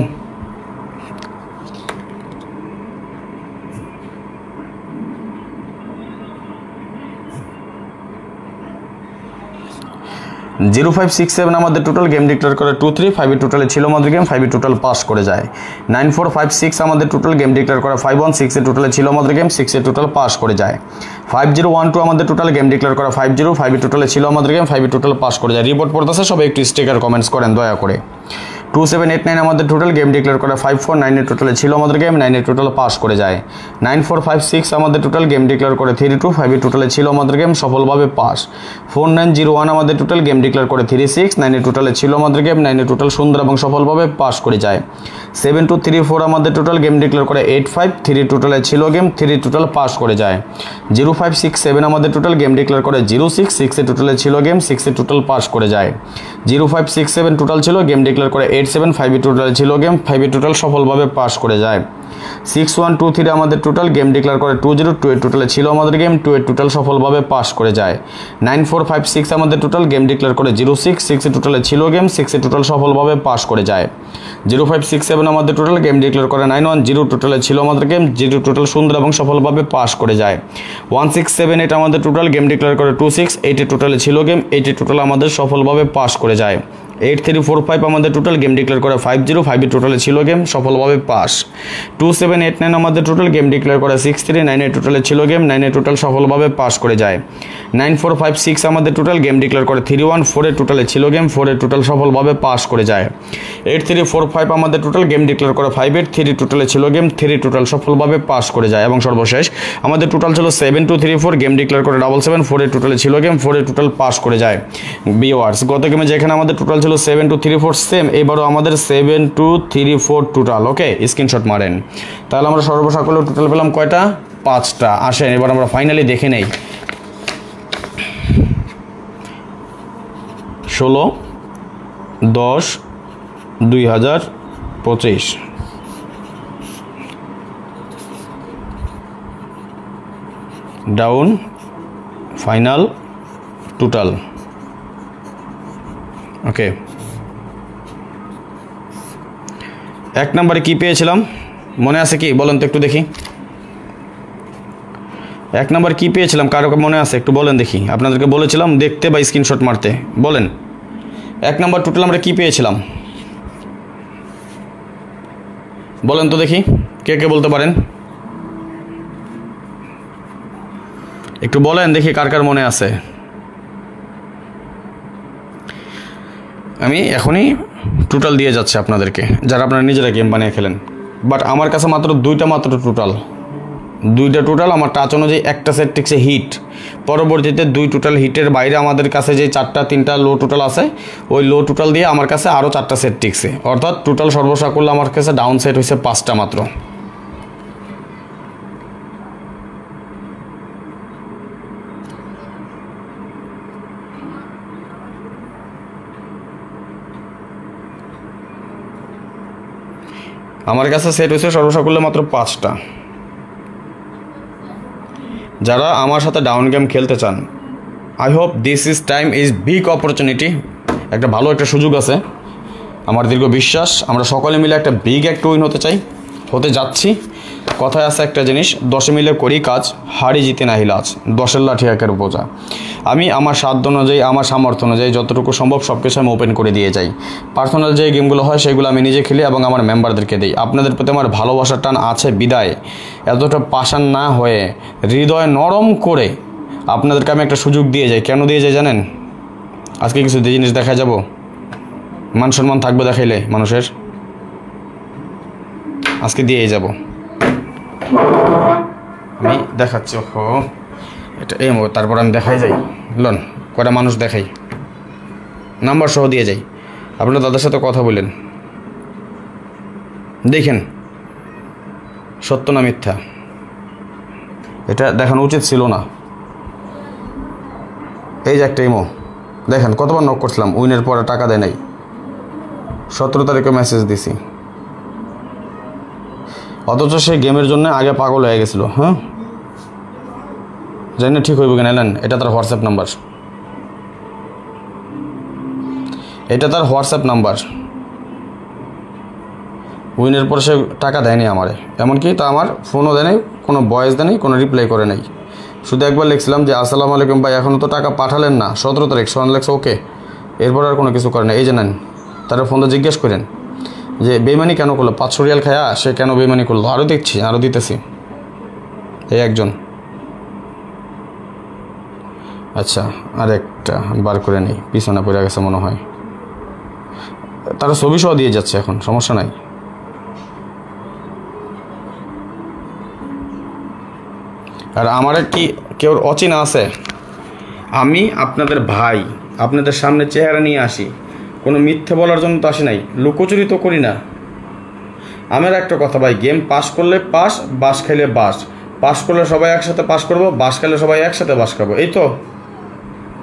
Speaker 1: 0567 আমাদের টোটাল গেম ডিক্লেয়ার করে 23 5 এর টোটালে ছিল আমাদের গেম 5 এর টোটাল পাস করে যায় 9456 আমাদের টোটাল গেম ডিক্লেয়ার করে 516 এর টোটালে ছিল আমাদের গেম 6 এর টোটাল পাস করে যায় 5012 আমাদের টোটাল গেম ডিক্লেয়ার করে 505 এর টোটালে ছিল আমাদের গেম 5 এর টোটাল পাস করে যায় রিপোর্ট পড়তেছে সবাই একটু স্টিকার কমেন্টস করেন দয়া করে 2789 আমাদের টোটাল গেম ডিক্লেয়ার করে 549 এর টোটালে ছিল আমাদের গেম 9 এর টোটাল পাস করে যায় 9456 আমাদের টোটাল গেম ডিক্লেয়ার করে 325 এর টোটালে ছিল আমাদের গেম সফলভাবে পাস 4901 আমাদের টোটাল গেম ডিক্লেয়ার করে 36 9 এর টোটালে ছিল আমাদের গেম 9 এর টোটাল সুন্দর এবং সফলভাবে পাস করে যায় 7234 আমাদের টোটাল গেম ডিক্লেয়ার করে 853 টোটালে ছিল গেম 3 টোটাল পাস করে যায় 0567 আমাদের টোটাল গেম ডিক্লেয়ার করে 066 এর টোটালে ছিল গেম 6 এর টোটাল পাস করে যায় 0567 টোটাল ছিল গেম ডিক্লেয়ার করে 875 এর টোটাল ছিল গেম 5 এর টোটাল সফলভাবে পাস করে যায় 6123 আমাদের টোটাল গেম ডিক্লেয়ার করে 202 এর টোটালে ছিল আমাদের গেম 2 এর টোটাল সফলভাবে পাস করে যায় 9456 আমাদের টোটাল গেম ডিক্লেয়ার করে 066 এর টোটালে ছিল গেম 6 এর টোটাল সফলভাবে পাস করে যায় 0567 আমাদের টোটাল গেম ডিক্লেয়ার করে 910 টোটালে ছিল আমাদের গেম 0 টোটাল সুন্দর এবং সফলভাবে পাস করে যায় 1678 আমাদের টোটাল গেম ডিক্লেয়ার করে 268 এর টোটালে ছিল গেম 8 এর টোটাল আমাদের সফলভাবে পাস করে যায় 8345 আমাদের টোটাল গেম ডিক্লেয়ার করে 505 এর টোটালে ছিল গেম সফলভাবে পাস 2789 আমাদের টোটাল গেম ডিক্লেয়ার করে 639 এর টোটালে ছিল গেম 9 এর টোটাল সফলভাবে পাস করে যায় 9456 আমাদের টোটাল গেম ডিক্লেয়ার করে 314 এর টোটালে ছিল গেম 4 এর টোটাল সফলভাবে পাস করে যায় 8345 আমাদের টোটাল গেম ডিক্লেয়ার করে 5 এর 3 টোটালে ছিল গেম 3 টোটাল সফলভাবে পাস করে যায় এবং সর্বশেষ আমাদের টোটাল ছিল 7234 গেম ডিক্লেয়ার করে 774 এর টোটালে ছিল গেম 4 এর টোটাল পাস করে যায় ভিউয়ার্স গত গেমে যেখানে আমাদের টোটাল ছিল 7234 সেম এবারও আমাদের 7234 টোটাল ওকে স্ক্রিনশট মারেন তাহলে আমরা সর্বসকলে টোটাল পেলাম কয়টা 5টা আসেন এবার আমরা ফাইনালি দেখে নেই 16/10/2025 ডাউন ফাইনাল টোটাল ওকে এক নম্বরে কি পেয়েছিলাম মনে আছে কি বলেন তো একটু দেখি 1 নাম্বার কি পেয়েছিলাম, কারো মনে আছে? একটু বলেন দেখি। আপনাদেরকে বলেছিলাম দেখতে বা স্ক্রিনশট মারতে। বলেন 1 নাম্বার টোটাল আমরা কি পেয়েছিলাম, বলেন তো দেখি, কে কে বলতে পারেন? একটু বলেন দেখি কার কার মনে আছে। আমি এখনই টোটাল দিয়ে যাচ্ছি আপনাদেরকে, যারা আপনারা নিজেরা গেম বানিয়ে খেলেন। বাট আমার কাছে মাত্র দুইটা টোটাল আমার টাচ অনুযায়ী একটা সেট টিকছে হিট। পরবর্তীতে 2 টোটাল হিটের বাইরে আমাদের কাছে যে 3টা লো টোটাল আছে, ওই লো টোটাল দিয়ে আমার কাছে আরও 4টা সেট টিকছে। অর্থাৎ টোটাল সর্বসাকুল্য আমার কাছে ডাউন সেট হয়েছে 5টা মাত্র। আমার কাছে সেট হয়েছে সর্বসাকুল্য মাত্র 5টা। যারা আমার সাথে ডাউন গেম খেলতে চান, I hope this is time is big opportunity. একটা ভালো একটা সুযোগ আছে, আমার দীর্ঘ বিশ্বাস আমরা সকলে মিলে একটা বিগ একটা উইন হতে যাচ্ছি। কথায় আছে একটা জিনিস, 10 মিলে করি কাজ, হারি জিতে নাহি লাজ, 10-এর লাঠি 1-এর বোঝা। আমি আমার সাধ্য অনুযায়ী, আমার সামর্থ্য অনুযায়ী যতটুকু সম্ভব সব কিছু আমি ওপেন করে দিয়ে যাই। পার্সোনাল যে গেমগুলো হয় সেগুলো আমি নিজে খেলি এবং আমার মেম্বারদেরকে দিই। আপনাদের প্রতি আমার ভালোবাসার টান আছে বিদায় এতটা পাষাণ না হয়ে হৃদয় নরম করে আপনাদেরকে আমি একটা সুযোগ দিয়ে যাই। কেন দিয়ে যাই জানেন? আজকে কিছু জিনিস দেখা যাব, মান সম্মান থাকবে দেখাইলে মানুষের, আজকে দিয়েই যাব। আমি দেখাচ্ছি, ওহো এটা এই তারপর আমি দেখাই যাই, লন কটা মানুষ দেখাই, নাম্বার সহ দিয়ে যাই। আপনারা তাদের সাথে কথা বলেন, দেখেন সত্য না মিথ্যা। এটা দেখানো উচিত ছিল না। এই যে একটা ইমো দেখেন, কতবার নক করছিলাম, উইনের পরে টাকা দেয় নাই। 17 তারিখে মেসেজ দিছি, অথচ সেই গেমের জন্য আগে পাগল হয়ে গেছিলো। হ্যাঁ জানি না ঠিক হইব কিনা। এলেন এটা তার হোয়াটসঅ্যাপ নাম্বার, উইনের পরে সে টাকা দেয়নি আমারে, এমনকি তা আমার ফোনও দেয় নাই, কোনো ভয়েস দেয় নাই, কোনো রিপ্লাই করে নাই। শুধু একবার লিখছিলাম যে আসসালামু আলাইকুম ভাই, এখনও তো টাকা পাঠালেন না, 17 তারিখ সোহান লেখছে ওকে। এরপর আর কোনো কিছু করে না। এই যে নেন, তারা ফোনটা জিজ্ঞেস করেন যে বেইমানি কেন করলো, 500 রিয়াল খায়া সে কেন বেইমানি করলো। আরও দেখছি, আরও দিতেছি। এই একজন, আচ্ছা আরেকটা বার করে নেই, পিছনে পড়ে গেছে মনে হয়। তারা ছবি সহ দিয়ে যাচ্ছে, এখন সমস্যা নাই। আর আমার কি কেউ অচেনা আছে? আমি আপনাদের ভাই, আপনাদের সামনে চেহারা নিয়ে আসি, কোনো মিথ্যে বলার জন্য তো আসি নাই, লুকোচুরি তো করি না। আমার একটা কথা ভাই, গেম পাস করলে পাস, বাস খেলে বাস, পাস করলে সবাই একসাথে পাস করবো, বাস খেলে সবাই একসাথে বাস খাবো, এই তো।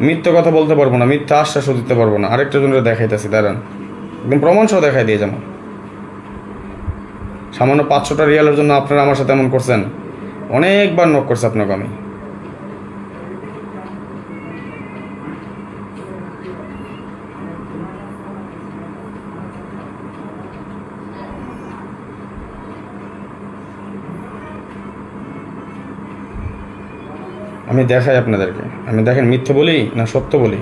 Speaker 1: মিথ্যে কথা বলতে পারবো না, মিথ্যা আশ্বাসও দিতে পারবো না। আরেকটা জনের দেখাইতেছি, দাঁড়ান একদম প্রমাণ সহ দেখাই দিয়ে যাবো। সামান্য 500টা রিয়ালের জন্য আপনারা আমার সাথে এমন করছেন? অনেকবার নক করছে আপনাকে আমি দেখাই আপনাদেরকে। আমি দেখেন মিথ্যে বলি না সত্য বলি।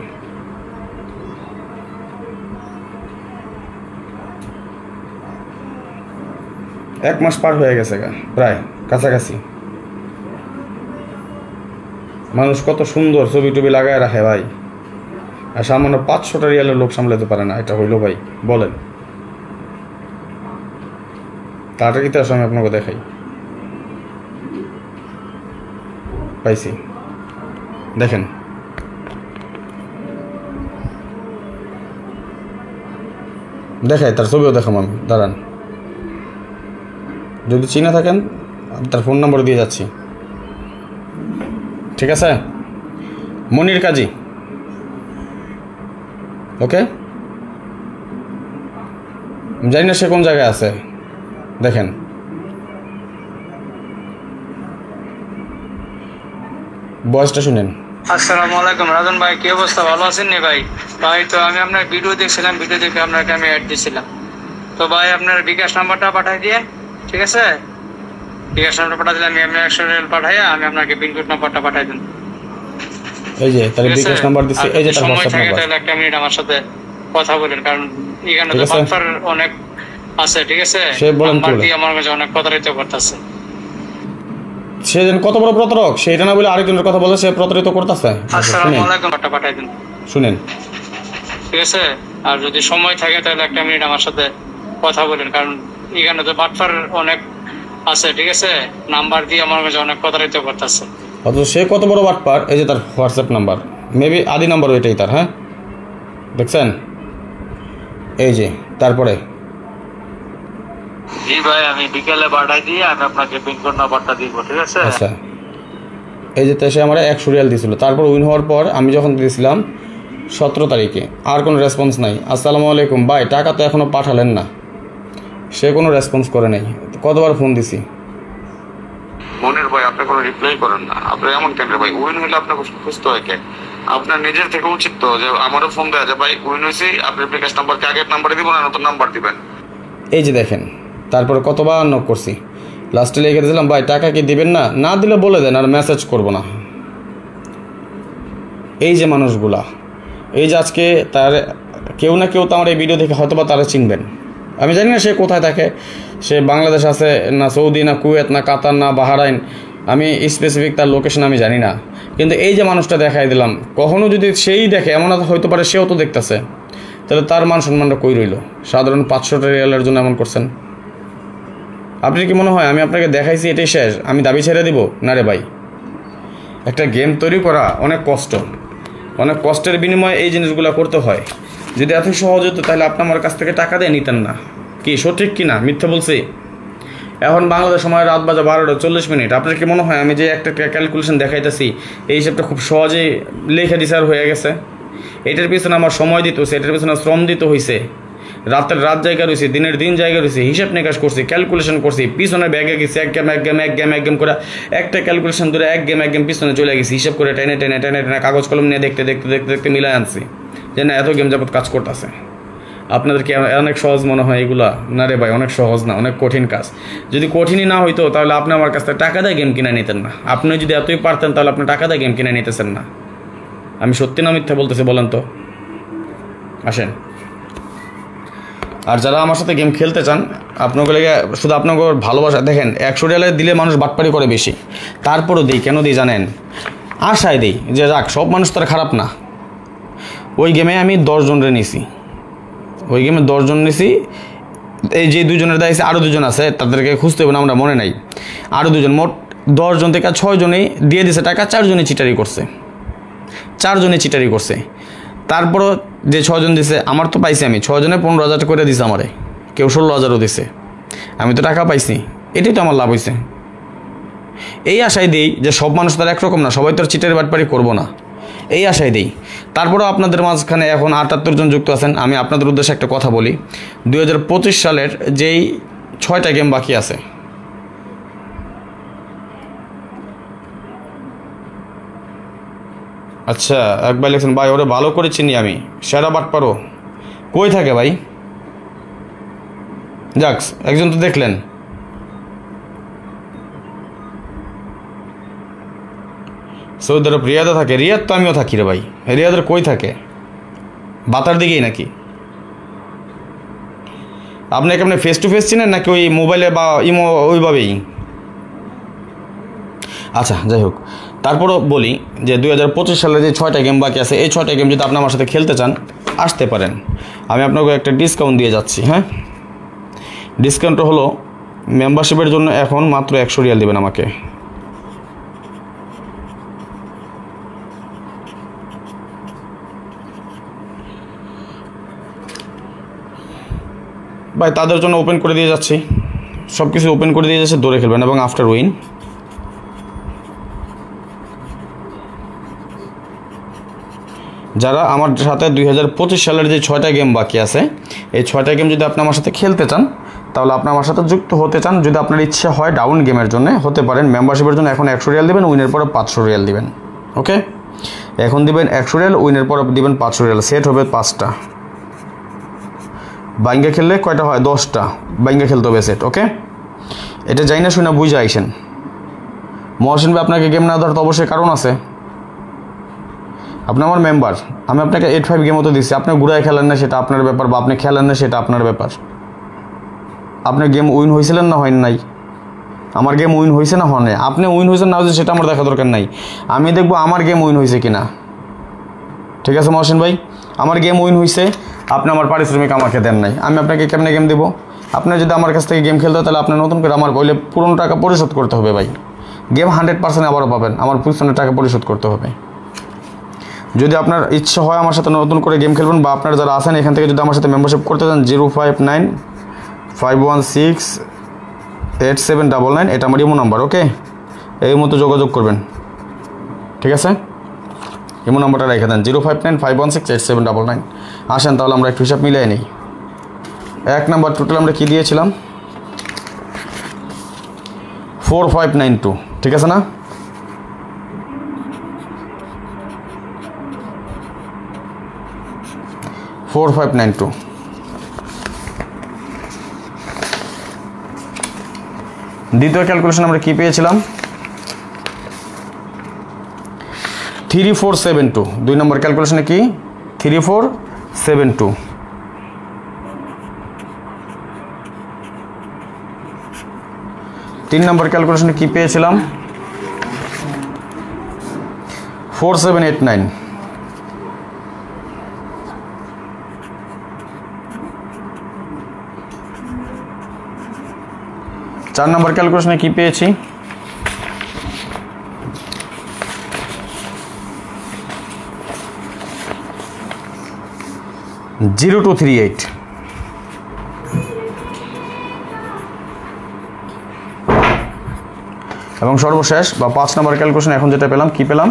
Speaker 1: এক মাস পার হয়ে গেছে প্রায় কাছাকাছি। মানুষ কত সুন্দর ছবি টবি লাগায় রাখে ভাই, আর সামান্য 500টা রিয়ালের লোক সামলাতে পারে না। এটা হইলো ভাই বলেন? তারটা কি আমি আপনাকে দেখাই, পাইছি দেখেন। দেখাই, তার ছবিও দেখাম আমি, দাঁড়ান। যদি চিনে থাকেন তার ফোন নাম্বার দিয়ে যাচ্ছি, ঠিক আছে? মনির কাজী, ওকে। জানি না সে কোন জায়গায় আছে, দেখেন। বয়সটা শুনেন।
Speaker 2: আসসালামু আলাইকুম রাজন ভাই, কি অবস্থা? ভালো আছেন নি ভাই? ভাই তো আমি আপনার ভিডিও দেখছিলাম, ভিডিও দেখে আপনাকে আমি অ্যাড দিয়েছিলাম। তো ভাই আপনার বিকাশ নাম্বারটা পাঠাই দিয়ে, ঠিক আছে? বিকাশ নাম্বার পাঠা দিলে আমি আপনার 100 রিয়াল পাঠাইয়া আমি আপনাকে পিনকোড নাম্বারটা পাঠাই দেন।
Speaker 1: এই যে তার বিকাশ নাম্বার দিছি, এই যে তার
Speaker 2: সময়
Speaker 1: WhatsApp
Speaker 2: থাকে
Speaker 1: নাম্বার।
Speaker 2: তাহলে একটা মিনিট আমার সাথে কথা বলেন, কারণ এখানে তো বাফার অনেক আছে, ঠিক আছে?
Speaker 1: সে বলেন
Speaker 2: নাম্বার
Speaker 1: কি
Speaker 2: দিয়ে আমার কাছে অনেক প্রতারিত করতেছে।
Speaker 1: সে যেন কত বড় প্রতারক, সেটা না বলে আরেকজনের কথা বলে সে প্রতারিত করতেছে।
Speaker 2: আসসালামু আলাইকুম, নাম্বারটা পাঠাই দেন।
Speaker 1: শুনেন,
Speaker 2: ঠিক আছে? আর যদি সময় থাকে তাহলে একটা মিনিট আমার সাথে কথা বলেন, কারণ এখানে তো বাটফার অনেক আছে, ঠিক আছে? নাম্বার দিয়ে আমার কাছে অনেক প্রতারিত করতেছে।
Speaker 1: অথচ সে কত বড় বাটপার। এই যে তার হোয়াটসঅ্যাপ নাম্বার, মেবি আদি নাম্বার ওইটাই তার। হ্যাঁ দেখছেন, এই যে তারপরে
Speaker 2: জি ভাই, আমি বিকেলে পাঠাই দিয়ে আমি আপনাকে পিনকোড নাম্বারটা দিব, ঠিক আছে?
Speaker 1: আচ্ছা, এই যে সে আমার 100 রিয়াল দিয়েছিল। তারপর উইন হওয়ার পর আমি যখন দিয়েছিলাম 17 তারিখে, আর কোনো রেসপন্স নাই। আসসালামু আলাইকুম ভাই, টাকা তো এখনও পাঠালেন না। সে কোনো রেসপন্স করে নাই। কতবার ফোন দিছি।
Speaker 3: মনির ভাই আপনি কোনো রিপ্লাই করেন না, আপনি এমন কেন ভাই? উইন হইলে আপনাকে খুঁজতে হয় কে? আপনার নিজের থেকে উচিত তো যে আমারও ফোন দেওয়া যে ভাই উইন হয়েছি, আপনি বিকাশ নাম্বারকে আগের নাম্বারে দিব না নতুন নাম্বার দিবেন।
Speaker 1: এই যে দেখেন, তারপরে কতবার নক করছি, লাস্টে লিখে দিয়েছিলাম ভাই টাকা কি দিবেন না, না দিলে বলে দেন, আর মেসেজ করবো না। এই যে মানুষগুলা, এই যে আজকে তার কেউ না কেউ তো আমার এই ভিডিও দেখে হয়তো বা তারা চিনবেন। আমি জানি না সে কোথায় থাকে, সে বাংলাদেশ আছে না সৌদি না কুয়েত না কাতার না বাহারাইন, আমি স্পেসিফিক তার লোকেশন আমি জানি না। কিন্তু এই যে মানুষটা দেখাই দিলাম, কখনো যদি সেই দেখে, এমন হয়তো পারে সেও তো দেখতেছে, তাহলে তার মান সম্মানটা কই রইল? সাধারণ 500 রিয়ালের জন্য এমন করছেন। আপনি কি মনে হয় আমি আপনাকে দেখাইছি এটাই শেষ, আমি দাবি ছেড়ে দিব? না রে ভাই, একটা গেম তৈরি করা অনেক কষ্ট, অনেক কষ্টের বিনিময়ে এই জিনিসগুলো করতে হয়। যদি এত সহজ হতো তাহলে আপনি আমার কাছ থেকে টাকা দিয়ে নিতেন না। কি সঠিক কি না মিথ্যা বলছি? এখন বাংলাদেশ সময় রাত বাজে 12:40। আপনার কি মনে হয় আমি যে একটা ক্যালকুলেশন দেখাইতেছি এই হিসাবটা খুব সহজেই লেখা দিশার হয়ে গেছে? এটার পিছনে আমার সময় দিতে হয়েছে, এটার পিছনে শ্রম দিতে হয়েছে, রাতের রাত জায়গা রয়েছে, দিনের দিন জায়গা রয়েছে, হিসাব নিকাশ করছি, ক্যালকুলেশন করছি, পিছনে ব্যাগে গেছি, এক গেম করে একটা ক্যালকুলেশন ধরে এক গেম পিছনে চলে গেছি, হিসাব করে টেনে কাগজ কলম নিয়ে দেখতে মিলাই আনছি যে না এত গেম যাবত কাজ করতেছে। আপনাদেরকে অনেক সহজ মনে হয় এগুলা? না রে ভাই, অনেক সহজ না, অনেক কঠিন কাজ। যদি কঠিনই না হইতো তাহলে আপনি আমার কাছ থেকে টাকা দিয়ে গেম কিনে নিতেন না। আপনি যদি এতই পারতেন তাহলে আপনি টাকা দিয়ে গেম কিনে নিতেছেন না। আমি সত্যি না মিথ্যা বলতেছি বলেন তো? আসেন। আর যারা আমার সাথে গেম খেলতে চান, আপনাকে শুধু আপনাকে ভালোবাসা দেখেন, 100 রিয়ালে দিলে মানুষ বাটপারি করে বেশি। তারপরও দিই, কেন দিই জানেন? আশায় দিই যে যাক সব মানুষ তারা খারাপ না। ওই গেমে আমি 10 জনরে নিছি, ওই গেমে 10 জন নিছি। এই যে 2 জনের দায়িত্বে আরও 2 জন আছে, তাদেরকে খুঁজতে হবে না, আমরা মনে নাই। আরও 2 জন, মোট 10 জন থেকে 6 জনেই দিয়ে দিছে টাকা, 4 জনই চিটারি করছে, 4 জনই চিটারি করছে। তারপরও যে 6 জন দিছে, আমার তো পাইছি আমি 6 জনে 15,000 করে দিছে আমারে, কেউ 16,000ও দিছে, আমি তো টাকা পাইছি, এটাই তো আমার লাভ হয়েছে। এই আশায় দিই যে সব মানুষ তার একরকম না, সবাই তো আর চিটারি বাটপারি করবো না, এই আশায় দিই। তারপরেও আপনাদের মাঝখানে এখন 78 জন যুক্ত আছেন। আমি আপনাদের উদ্দেশ্যে একটা কথা বলি, 2025 সালের যেই 6টা গেম বাকি আছে, আচ্ছা একবার লিখছেন ভাই ওরে ভালো করে চিনি আমি, সেরা বাটপারো কই থাকে ভাই? যাক একজন তো দেখলেন। সৌদি আরব রিয়াদে থাকে। রিয়াদ তো আমিও থাকি রে ভাই। রিয়াদের কই থাকে? বাতার দিকেই নাকি? আপনি কি আপনি ফেস টু ফেস চিনেন নাকি ওই মোবাইলে বা ইমো ওইভাবেই? আচ্ছা যাই হোক, তারপরও বলি যে 2025 সালে যে 6টা গেম বাকি আছে, এই 6টা গেম যদি আপনি আমার সাথে খেলতে চান আসতে পারেন। আমি আপনাকে একটা ডিসকাউন্ট দিয়ে যাচ্ছি। হ্যাঁ, ডিসকাউন্টটা হলো মেম্বারশিপের জন্য এখন মাত্র 100 রিয়াল দেবেন আমাকে। ভাই তাদের জন্য ওপেন করে দিয়ে যাচ্ছি, সব কিছু ওপেন করে দিয়ে যাচ্ছে, দৌড়ে খেলবেন এবং আফটার উইন। যারা আমার সাথে 2025 সালের যে 6টা গেম বাকি আছে, এই 6টা গেম যদি আপনি আমার সাথে খেলতে চান তাহলে আপনি আমার সাথে যুক্ত হতে চান, যদি আপনার ইচ্ছে হয় ডাউন গেমের জন্য হতে পারেন। মেম্বারশিপের জন্য এখন 100 রিয়াল দেবেন, উইনের পরে 500 রিয়াল দিবেন। ওকে, এখন দিবেন 100 রিয়াল, উইনের পরে দিবেন 500 রিয়াল, সেট হবে 5টা। বাইঙ্গা খেললে কয়টা হয়? 10টা বাইঙ্গা খেলতে হবে সেট। ওকে, এটা যাই না শুনে বুঝে আইসেন। মহসিন ভাই আপনাকে গেম না দেওয়ার তো অবশ্যই কারণ আছে। আপনি আমার মেম্বার, আমি আপনাকে 8-5 গেমও তো দিচ্ছি, আপনি ঘুরায় খেলেন না সেটা আপনার ব্যাপার, বা আপনি খেলেন না সেটা আপনার ব্যাপার। আপনার গেম উইন হয়েছিলেন না হয় নাই, আমার গেম উইন হয়েছে না হয় নাই, আপনি উইন হয়েছেন না হয়েছে সেটা আমার দেখা দরকার নাই, আমি দেখবো আমার গেম উইন হয়েছে কিনা। ঠিক আছে মহসিন ভাই, আমার গেম উইন হয়েছে, আপনি আমার পারিশ্রমিক আমাকে দেন নাই, আমি আপনাকে কেমনে গেম দেবো? আপনি যদি আমার কাছ থেকে গেম খেলতে হয় তাহলে আপনার নতুন করে আমার বইলে পুরনো টাকা পরিশোধ করতে হবে ভাই। গেম 100% আবারও পাবেন, আমার পিছনের টাকা পরিশোধ করতে হবে। যদি আপনার ইচ্ছা হয় আমার সাথে নতুন করে গেম খেলবেন, বা আপনারা যারা আছেন এখান থেকে যদি আমার সাথে মেম্বারশিপ করতে চান 059-516-8799, এটা আমার ইমো নাম্বার। ওকে, এই মতো যোগাযোগ করবেন। ঠিক আছে, ইমো নাম্বারটা রেখে দেন 059-516-8799। আসেন তাহলে আমরা একটু হিসাব মিলিয়ে নিই। 1 নাম্বার টোটাল আমরা কি দিয়েছিলাম? 4592। ঠিক আছে না? $4592। দ্বিতীয় ক্যালকুলেশন আমরা কি পেয়েছিলাম? 3472। 2 নম্বর ক্যালকুলেশনে কি? 3472। 3 নম্বর ক্যালকুলেশনে কি পেয়েছিলাম? 4789। 4 নম্বর ক্যালকুলেশনে কি পেয়েছি? 0238। এবং সর্বশেষ বা 5 নম্বর ক্যালকুলেশন এখন যেটা পেলাম, কি পেলাম?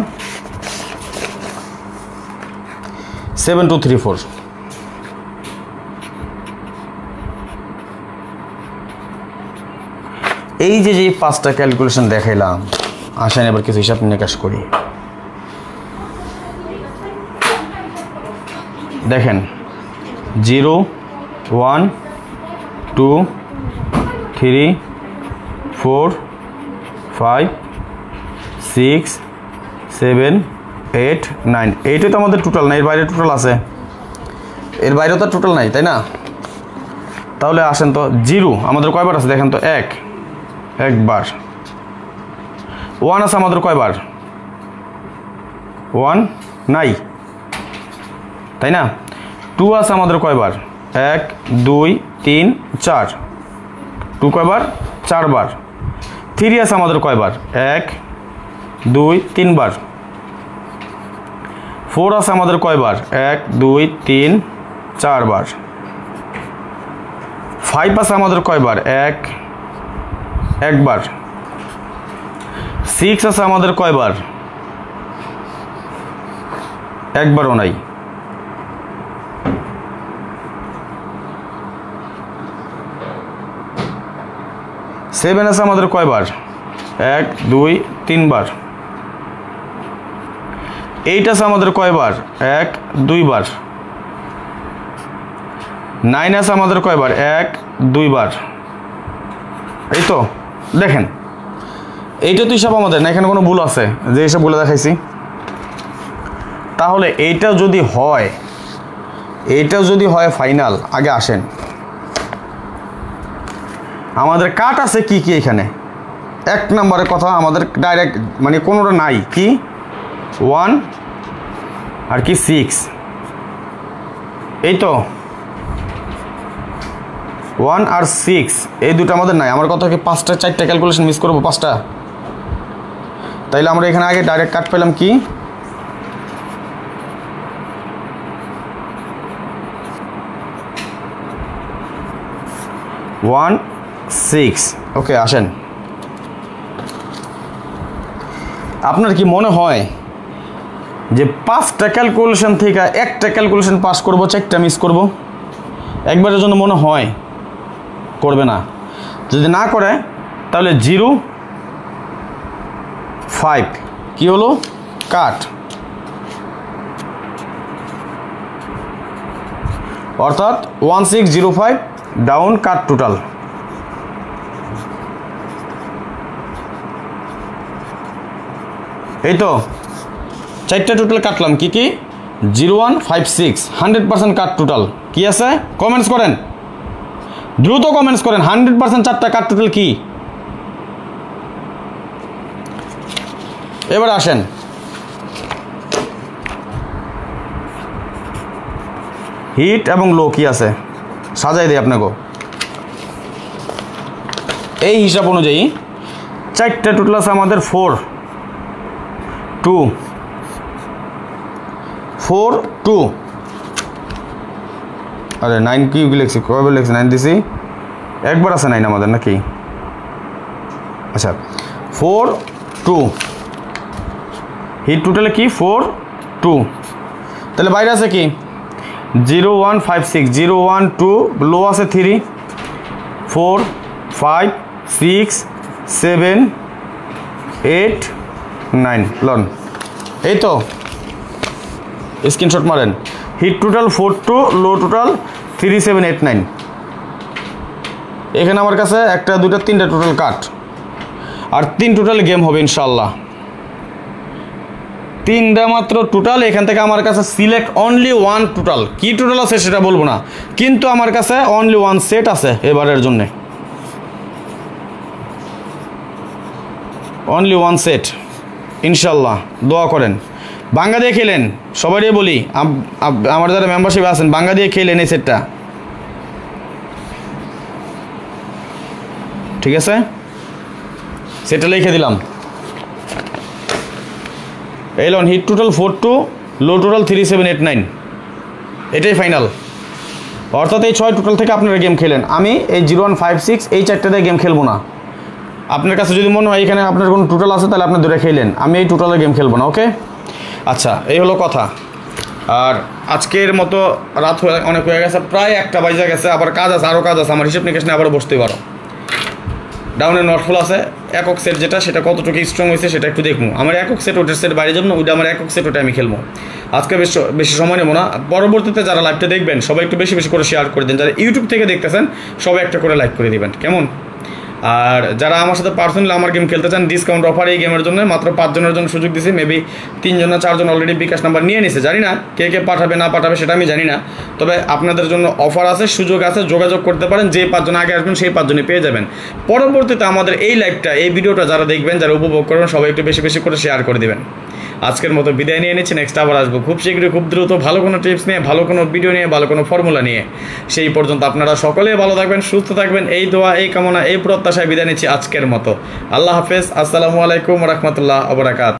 Speaker 1: 7234। এই যে 5টা ক্যালকুলেশন দেখাইলাম, আসেন এবার কিছু হিসাব নিকাশ করি। দেখেন 0 1 2 3 4 5 6 7 8 9। এইটাই তো আমাদের টোটাল না, এর বাইরে টোটাল আছে, এর বাইরে তো টোটাল নাই, তাই না? তাহলে আসেন তো 0 আমাদের কয়বার আছে দেখেন তো? একবার। 1 আছে আমাদের কয়বার? 1 নাই, তাই না? 2 আছে আমাদের কয়বার? 1 2 3 4। 2 কয়বার? 4 বার। 3 আছে আমাদের কয়বার? 1 2 3 বার। 4 আছে আমাদের কয়বার? 1 2 3 4 বার। 5 আছে আমাদের কয়বার? 1 বার। 6 আছে আমাদের কয়বার? একবারও নাই। 7 আছে আমাদের কয়বার? 1 2 3 বার। 8 আছে আমাদের কয়বার? 1 2 বার। 9 আছে আমাদের কয়বার? 1 2 বার। এই তো দেখেন, এইটা তো হিসাব আমাদের না, এখানে কোনো ভুল আছে যে হিসাব বলে দেখাইছি? তাহলে এইটাও যদি হয় ফাইনাল, আগে আসেন আমাদের কাট আছে কি কি এখানে? 1 নম্বরের কথা আমাদের ডাইরেক্ট মানে কোনোটা নাই, কি 1 আর কি 6, এই তো 1 আর 6, এই দুটো আমাদের নাই। আমার কথা কি 5টা 4টা ক্যালকুলেশন মিস করবো? 5টা? তাইলে আমরা এখানে আগে ডাইরেক্ট কাট পেলাম কি? 1 6। ওকে, আসেন আপনার কি মনে হয় যে 5টা ক্যালকুলেশন থেকে 1টা ক্যালকুলেশন পাস করব, 4টা মিস করব? একবারের জন্য মনে হয়? করবে না। যদি না করে তাহলে 0 5 কি হলো? কাট। অর্থাৎ 1605 ডাউন কাট টোটাল। এই তো 4টা টোটাল কাটলাম, কি কি 0156 100% কাট টোটাল কি আছে কমেন্টস করেন, দ্রুত কমেন্টস করেন 100% 4টা কাট টোটাল কি। এবার আসেন হিট এবং লো কি আছে সাজাই দিই আপনাকে। এই হিসাব অনুযায়ী 4টা টোটাল আছে আমাদের 4 2 4 2, আরে 9 কি লিখছি, কবে লিখছি 9 দিছি, একবার আছে 9 আমাদের নাকি, আচ্ছা 4 2 হিট টোটালে কি 4 2, তাহলে বাইরে আছে কি 0156 012, লো আছে 3 4 5 6 7 8 9 লন। এই তো স্ক্রিনশট মারেন, হিট টোটাল 42, লো টোটাল 3789। এখানে আমার কাছে 1টা 2টা 3টা টোটাল কাট, আর 3 টোটাল গেম হবে ইনশাল্লাহ, 3টা মাত্র টোটাল। এখান থেকে আমার কাছে সিলেক্ট অনলি 1 টোটাল, কি টোটাল আছে সেটা বলবো না, কিন্তু আমার কাছে অনলি 1 সেট আছে এবারের জন্য, অনলি 1 সেট ইনশাল্লাহ। দোয়া করেন, বাঙ্গা দিয়ে খেলেন, সবারই বলি আমার যারা মেম্বারশিপে আছেন বাঙ্গা দিয়ে খেলেন এই সেটটা, ঠিক আছে সেটা লিখে দিলাম। এই লন হিট টোটাল 42, লো টোটাল 3789, এটাই ফাইনাল। অর্থাৎ এই 6 টোটাল থেকে আপনারা গেম খেলেন, আমি এই 0156 এই 4টা দিয়ে গেম খেলবো না। আপনার কাছে যদি মনে হয় এখানে আপনার কোনো টোটাল আছে তাহলে আপনি ধরে খেলেন, আমি এই টোটালে গেম খেলবো না, ওকে। আচ্ছা এই হলো কথা। আর আজকের মতো রাত অনেক হয়ে গেছে, প্রায় 1টা বাজে গেছে, আবার কাজ আছে, আরও কাজ আছে, আমার হিসেব নিকেশ নিয়ে আবারও বসতে পারো। ডাউনের নটফুল আছে একক সেট, যেটা সেটা কতটুকু স্ট্রং হয়েছে সেটা একটু দেখবো। আমার একক সেট ওটার সেট বাইরে যাবো না, ওইটা আমার একক সেট, ওটা আমি খেলবো। আজকে বেশি সময় নেবো না, পরবর্তীতে যারা লাইভটা দেখবেন সবাই একটু বেশি বেশি করে শেয়ার করে দিন, যারা ইউটিউব থেকে দেখতেছেন সবাই একটা করে লাইক করে দিবেন, কেমন। আর যারা আমার সাথে পার্সোনালি আমার গেম খেলতে চান, ডিসকাউন্ট অফার এই গেমের জন্য মাত্র 5 জনের জন্য সুযোগ দিছি, মেবি 3 জন না 4 জন অলরেডি বিকাশ নাম্বার নিয়ে নিছে, জানি না কে কে পাঠাবে না পাঠাবে সেটা আমি জানি না, তবে আপনাদের জন্য অফার আছে, সুযোগ আছে, যোগাযোগ করতে পারেন, যে 5 জন আগে আসবেন সেই 5 জনই পেয়ে যাবেন। পরবর্তীতে আমাদের এই লাইভটা এই ভিডিওটা যারা দেখবেন, যারা উপভোগ করবেন সবাই একটু বেশি বেশি করে শেয়ার করে দিবেন। আজকের মতো বিদায় নিয়ে নিচ্ছি, নেক্সট আবার আসবো খুব শীঘ্রই, খুব দ্রুত, ভালো কোনো টিপস নিয়ে, ভালো কোনো ভিডিও নিয়ে, ভালো কোনো ফর্মুলা নিয়ে। সেই পর্যন্ত আপনারা সকলেই ভালো থাকবেন, সুস্থ থাকবেন, এই দোয়া এই কামনা এই প্রত্যাশায় বিদায় নিচ্ছি আজকের মতো। আল্লাহ হাফেজ, আসসালামু আলাইকুম ওয়া রাহমাতুল্লাহি ওয়া বারাকাতুহু।